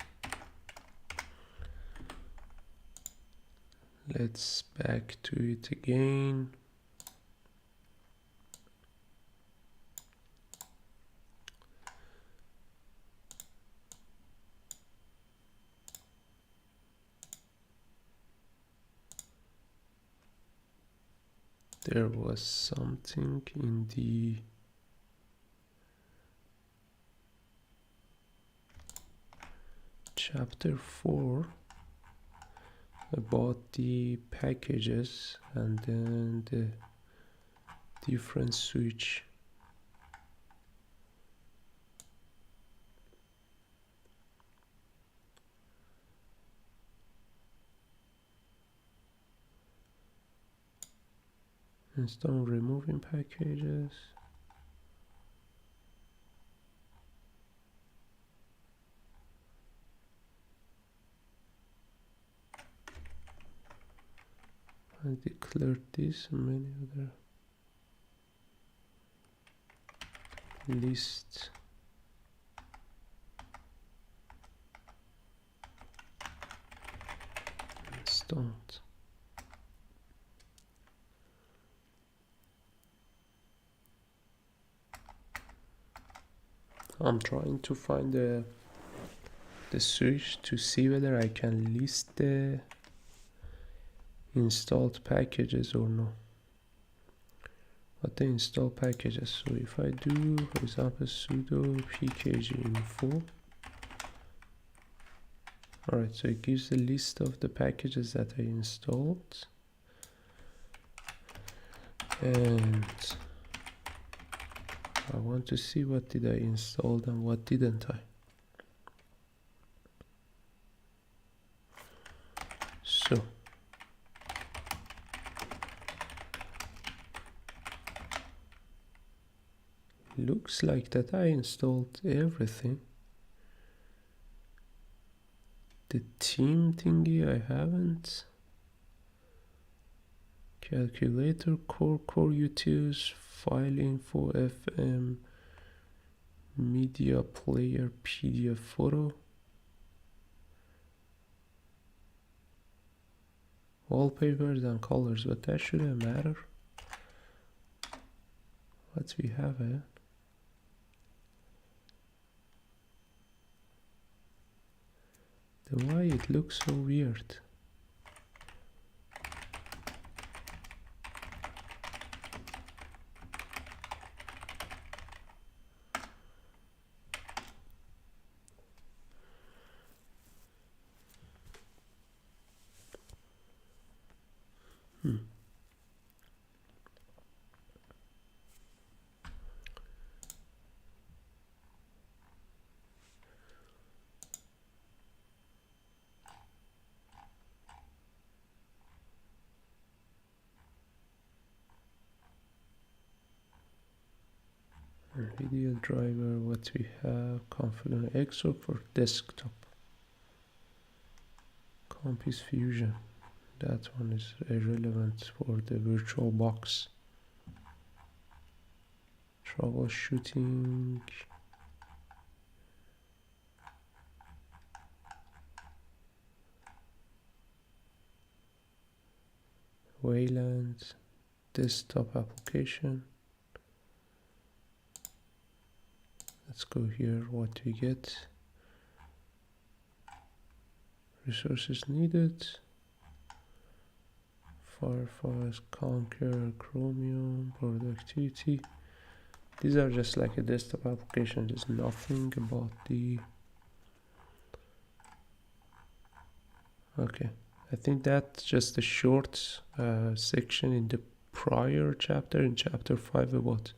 Let's back to it again. There was something in the chapter 4 about the packages and then the different switch. Install removing packages. I declared this and many other list. Installed. I'm trying to find the switch to see whether I can list the installed packages or no. But the install packages. So if I do, for example, sudo pkginfo. Alright, so it gives a list of the packages that I installed. And I want to see what did I install and what didn't I. So looks like that I installed everything. The theme thingy I haven't. Calculator, core utils, file info, FM, media player, PDF photo, wallpapers and colors, but that shouldn't matter. What we have here. Then why it looks so weird? video driver, what we have, configure Xor for desktop, Campus Fusion, that one is irrelevant for the VirtualBox. Troubleshooting, Wayland, desktop application. Let's go here, what we get. Resources needed. Firefox, Conquer, Chromium, productivity. These are just like a desktop application. There's nothing about the... Okay, I think that's just a short section in the prior chapter, in chapter 5, about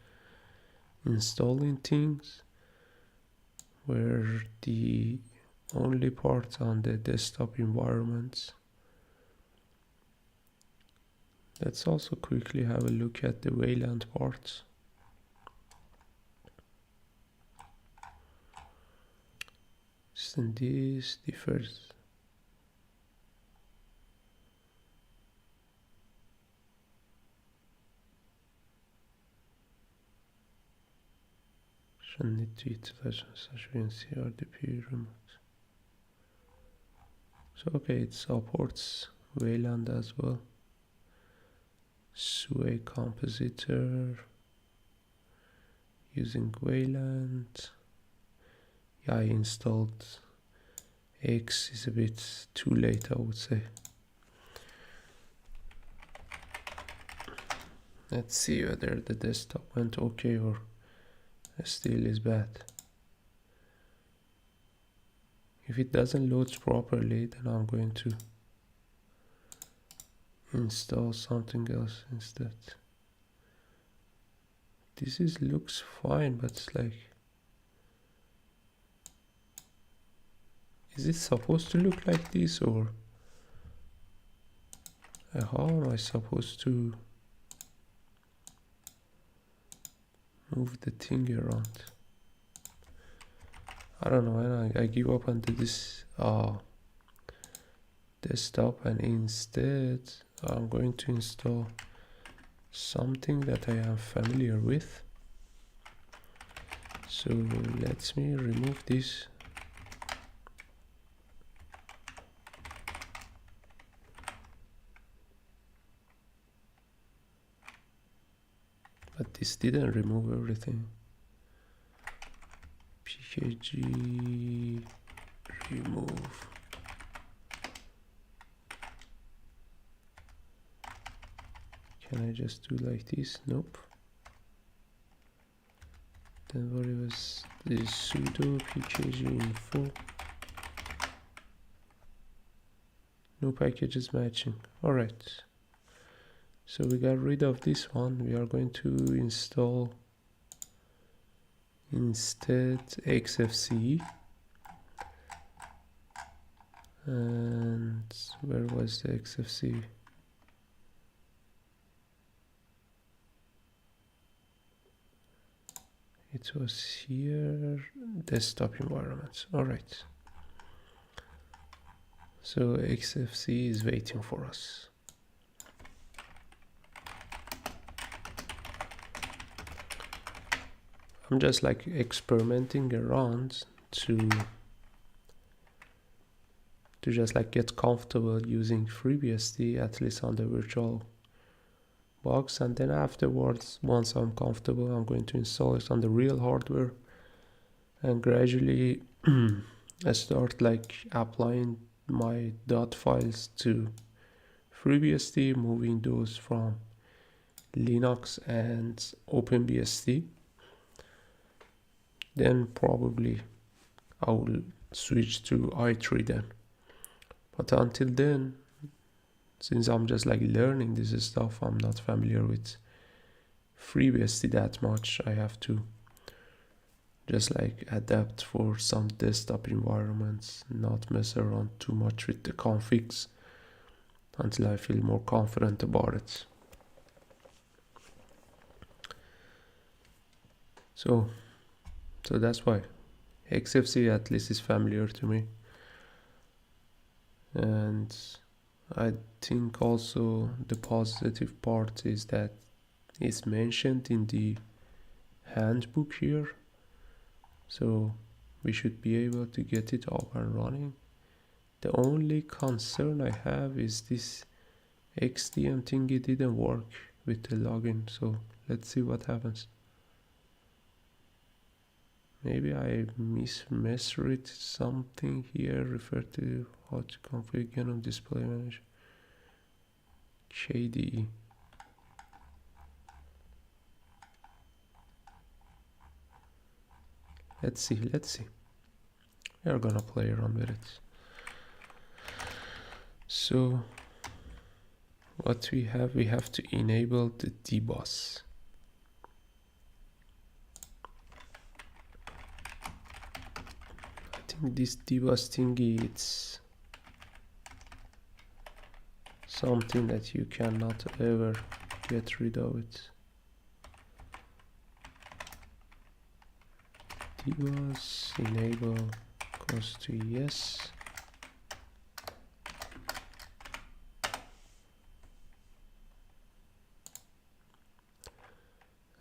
installing things, where the only part on the desktop environments. Let's also quickly have a look at the Wayland parts. And this differs. Shouldn't need to utilize such RDP remote. So okay, it supports Wayland as well. Sway compositor using Wayland. Yeah, I installed X, is a bit too late, I would say. Let's see whether the desktop went okay or still is bad. If it doesn't load properly, then I'm going to install something else instead. This looks fine, but it's like, is it supposed to look like this, or how am I supposed to move the thing around? I don't know, and I give up on this desktop, and instead I'm going to install something that I am familiar with. So let me remove this. But this didn't remove everything. PKG remove. Can I just do like this? Nope. Then what was this? Sudo pkg info. No packages matching. Alright. So we got rid of this one. We are going to install instead XFCE. And where was the XFCE? It was here, desktop environments. All right. So XFCE is waiting for us. I'm just like experimenting around to just like get comfortable using FreeBSD, at least on the VirtualBox, and then afterwards, once I'm comfortable, I'm going to install it on the real hardware and gradually I start like applying my dot files to FreeBSD, moving those from Linux and OpenBSD. Then probably I will switch to i3 then. But until then, since I'm just like learning this stuff, I'm not familiar with FreeBSD that much. I have to just like adapt for some desktop environments, not mess around too much with the configs until I feel more confident about it. So So that's why XFC at least is familiar to me. And I think also the positive part is that it's mentioned in the handbook here, so we should be able to get it up and running. The only concern I have is this XDM thingy didn't work with the login, so let's see what happens. Maybe I misread something here. Refer to how to configure GNOME Display Manager. KDE. Let's see. We are gonna play around with it. So what we have to enable the dbus. I think this dbus thingy, it's something that you cannot ever get rid of it. dbus enable goes to yes.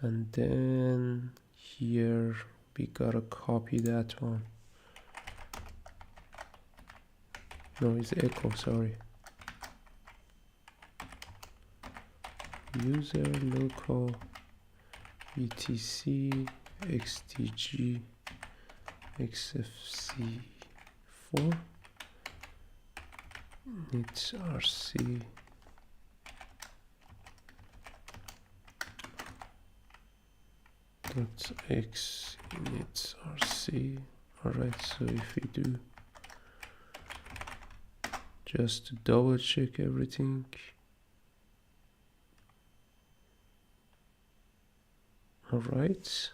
And then here we gotta copy that one. No, it's echo, sorry. User local etc xdg xfc4 init rc .x init rc. Alright, so if we do just to double check everything, alright.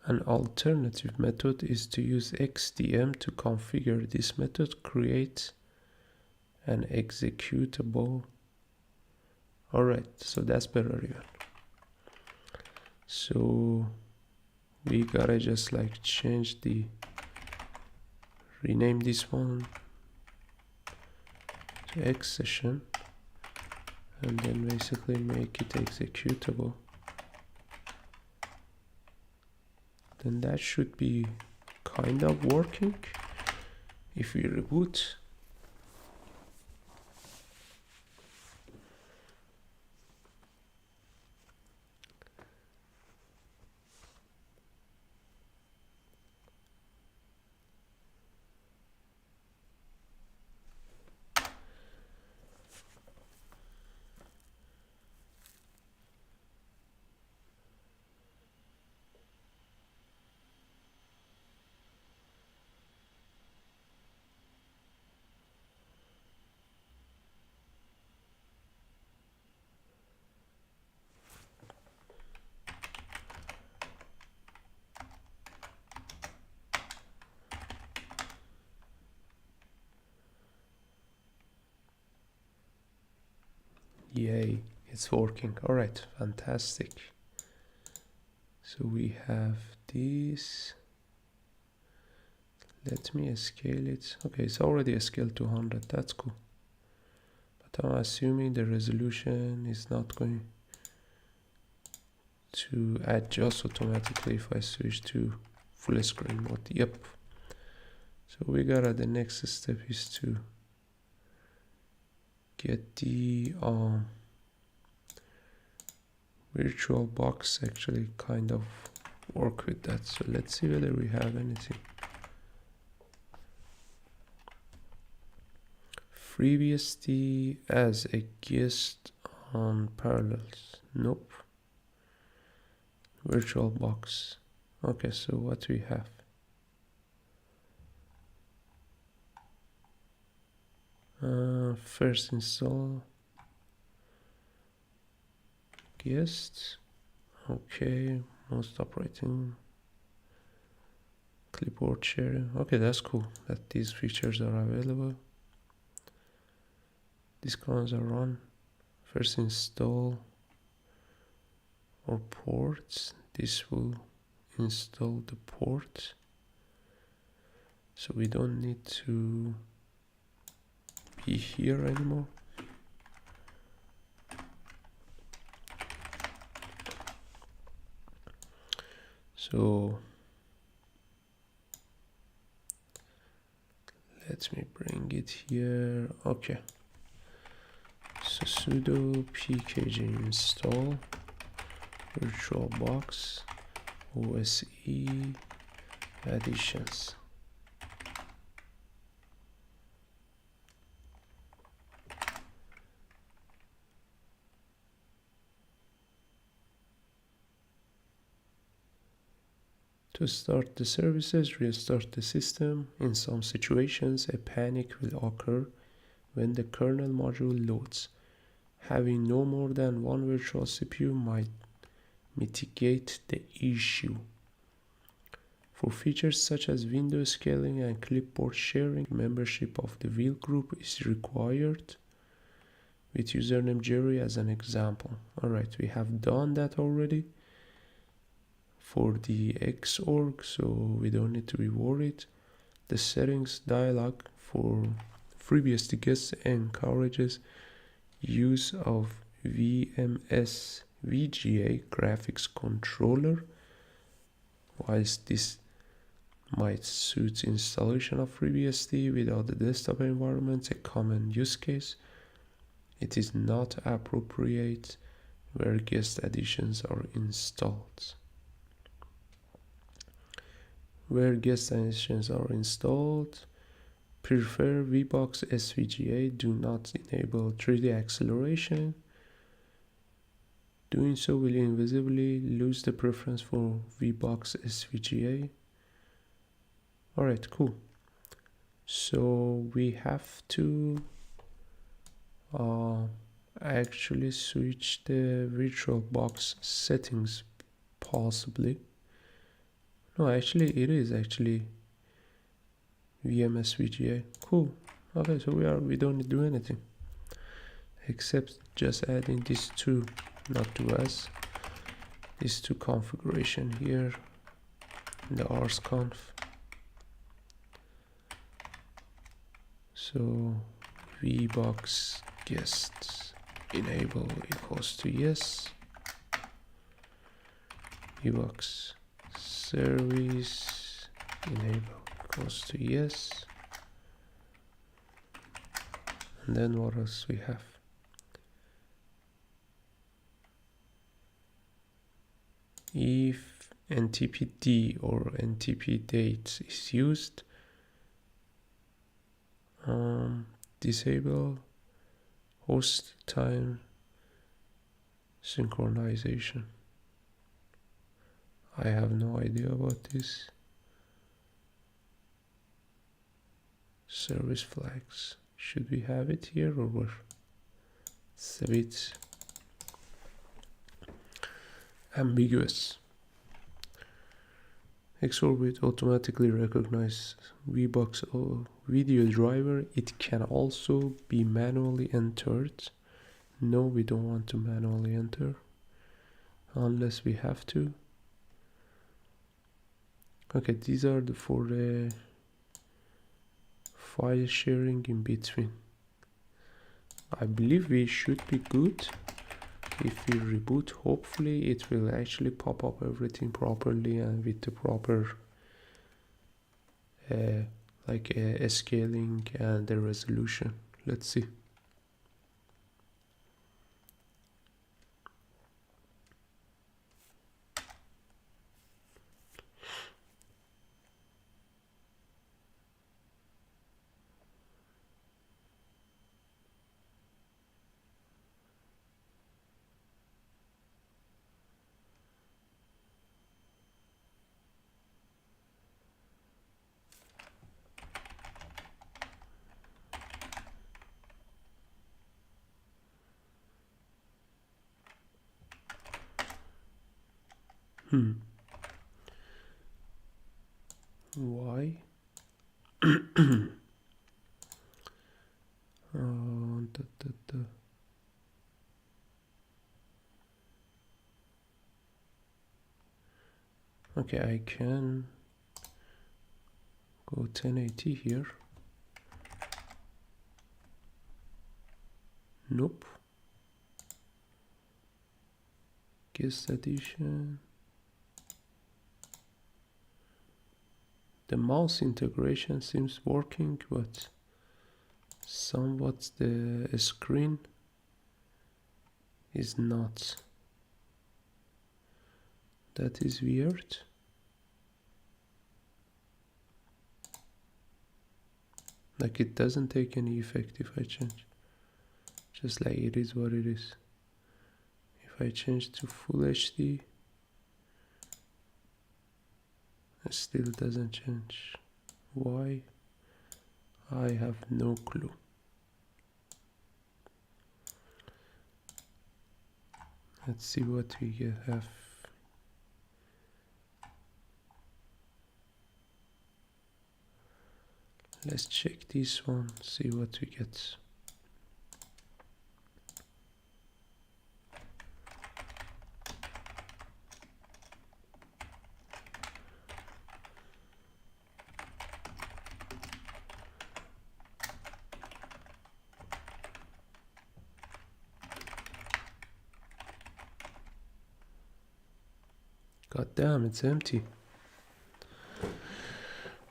An alternative method is to use XDM to configure this method, create an executable. Alright, so that's better even. So we gotta just like change the, rename this one to X session, and then basically make it executable. Then that should be kind of working. If we reboot, yay, it's working. All right, fantastic. So we have this. Let me scale it. Okay, it's already scaled to 100. That's cool. But I'm assuming the resolution is not going to adjust automatically if I switch to full screen mode. Yep. So we gotta, the next step is to get the VirtualBox actually kind of work with that. So let's see whether we have anything. FreeBSD as a guest on Parallels. Nope. VirtualBox. Okay, so what we have? First install guest. Okay, most operating, clipboard sharing. Okay, that's cool that these features are available. These commands are run. First install or ports, this will install the port, so we don't need to be here anymore. So let me bring it here. Okay, so sudo pkg install VirtualBox OSE additions. To start the services, restart the system. In some situations, a panic will occur when the kernel module loads. Having no more than one virtual CPU might mitigate the issue. For features such as window scaling and clipboard sharing, membership of the wheel group is required, with username Jerry as an example. Alright, we have done that already for the Xorg, so we don't need to be worried. The settings dialog for FreeBSD guests encourages use of VMS VGA graphics controller. Whilst this might suit installation of FreeBSD without the desktop environment, a common use case, it is not appropriate where guest additions are installed. Where guest additions are installed, prefer VBox SVGA. Do not enable 3D acceleration. Doing so will invisibly lose the preference for VBox SVGA. Alright, cool. So we have to actually switch the VirtualBox settings, possibly. No, actually it is actually VMS VGA. Cool. Okay, so we don't need to do anything except just adding these two, not to us, these two configuration here in the rsconf. So VBox guest enable equals to yes. VBox service enable equals to yes. And then what else we have? If ntpd or ntp date is used, disable host time synchronization. I have no idea about this. Service flags. Should we have it here or where? It's a bit ambiguous. Xorg automatically recognize VBox video driver. It can also be manually entered. No, we don't want to manually enter unless we have to. Okay, these are for the file sharing in between. I believe we should be good. If we reboot, hopefully it will actually pop up everything properly and with the proper scaling and the resolution. Let's see. Why? Okay, I can go 1080 here. Nope. Guest addition. The mouse integration seems working, but somewhat the screen is not. That is weird. Like it doesn't take any effect if I change. Just like it is what it is. If I change to full HD, it still doesn't change. Why? I have no clue. Let's see what we have. Let's check this one, see what we get. God damn, it's empty.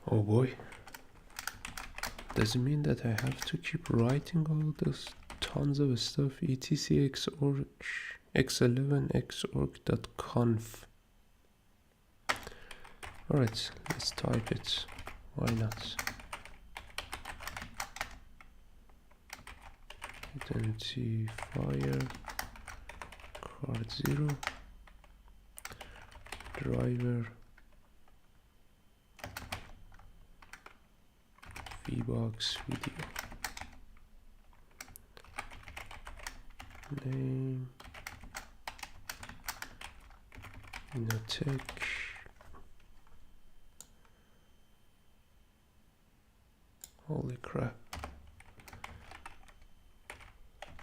Oh boy. Does it mean that I have to keep writing all this tons of stuff? etc xorg x11 xorg.conf. Alright, let's type it. Why not? Identifier card 0 driver VBox video name Inotech holy crap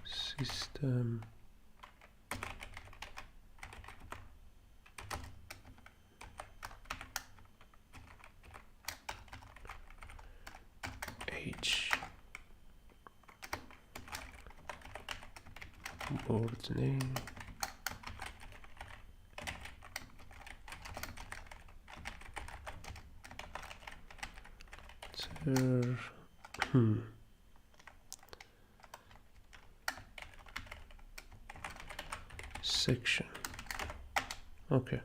system board name section. Okay.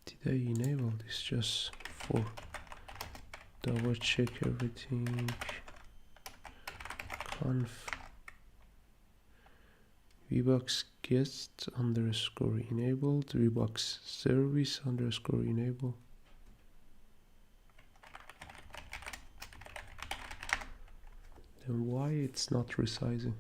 Did I enable this just for double check everything? Conf VBox guest underscore enabled, VBox service underscore enable. Then why it's not resizing?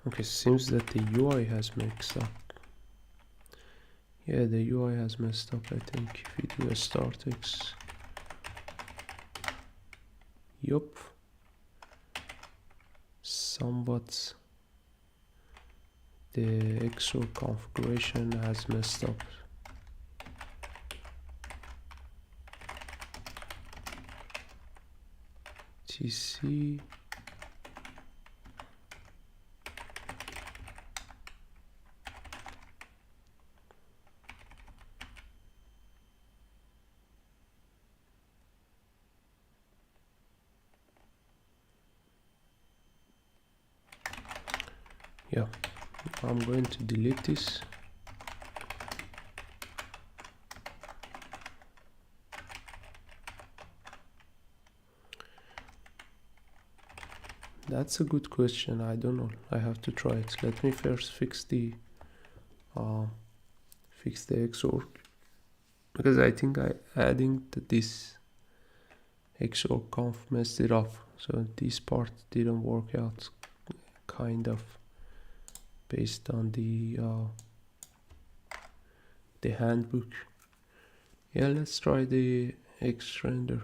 Okay, seems that the UI has mixed up. Yeah, the UI has messed up, I think. If we do a start X. Yup. Somewhat the XOR configuration has messed up. etc. Yeah, I'm going to delete this. That's a good question. I don't know. I have to try it. Let me first fix the XOR, because I think adding this XOR conf messed it up. So this part didn't work out, kind of, based on the handbook. Yeah, let's try the X render.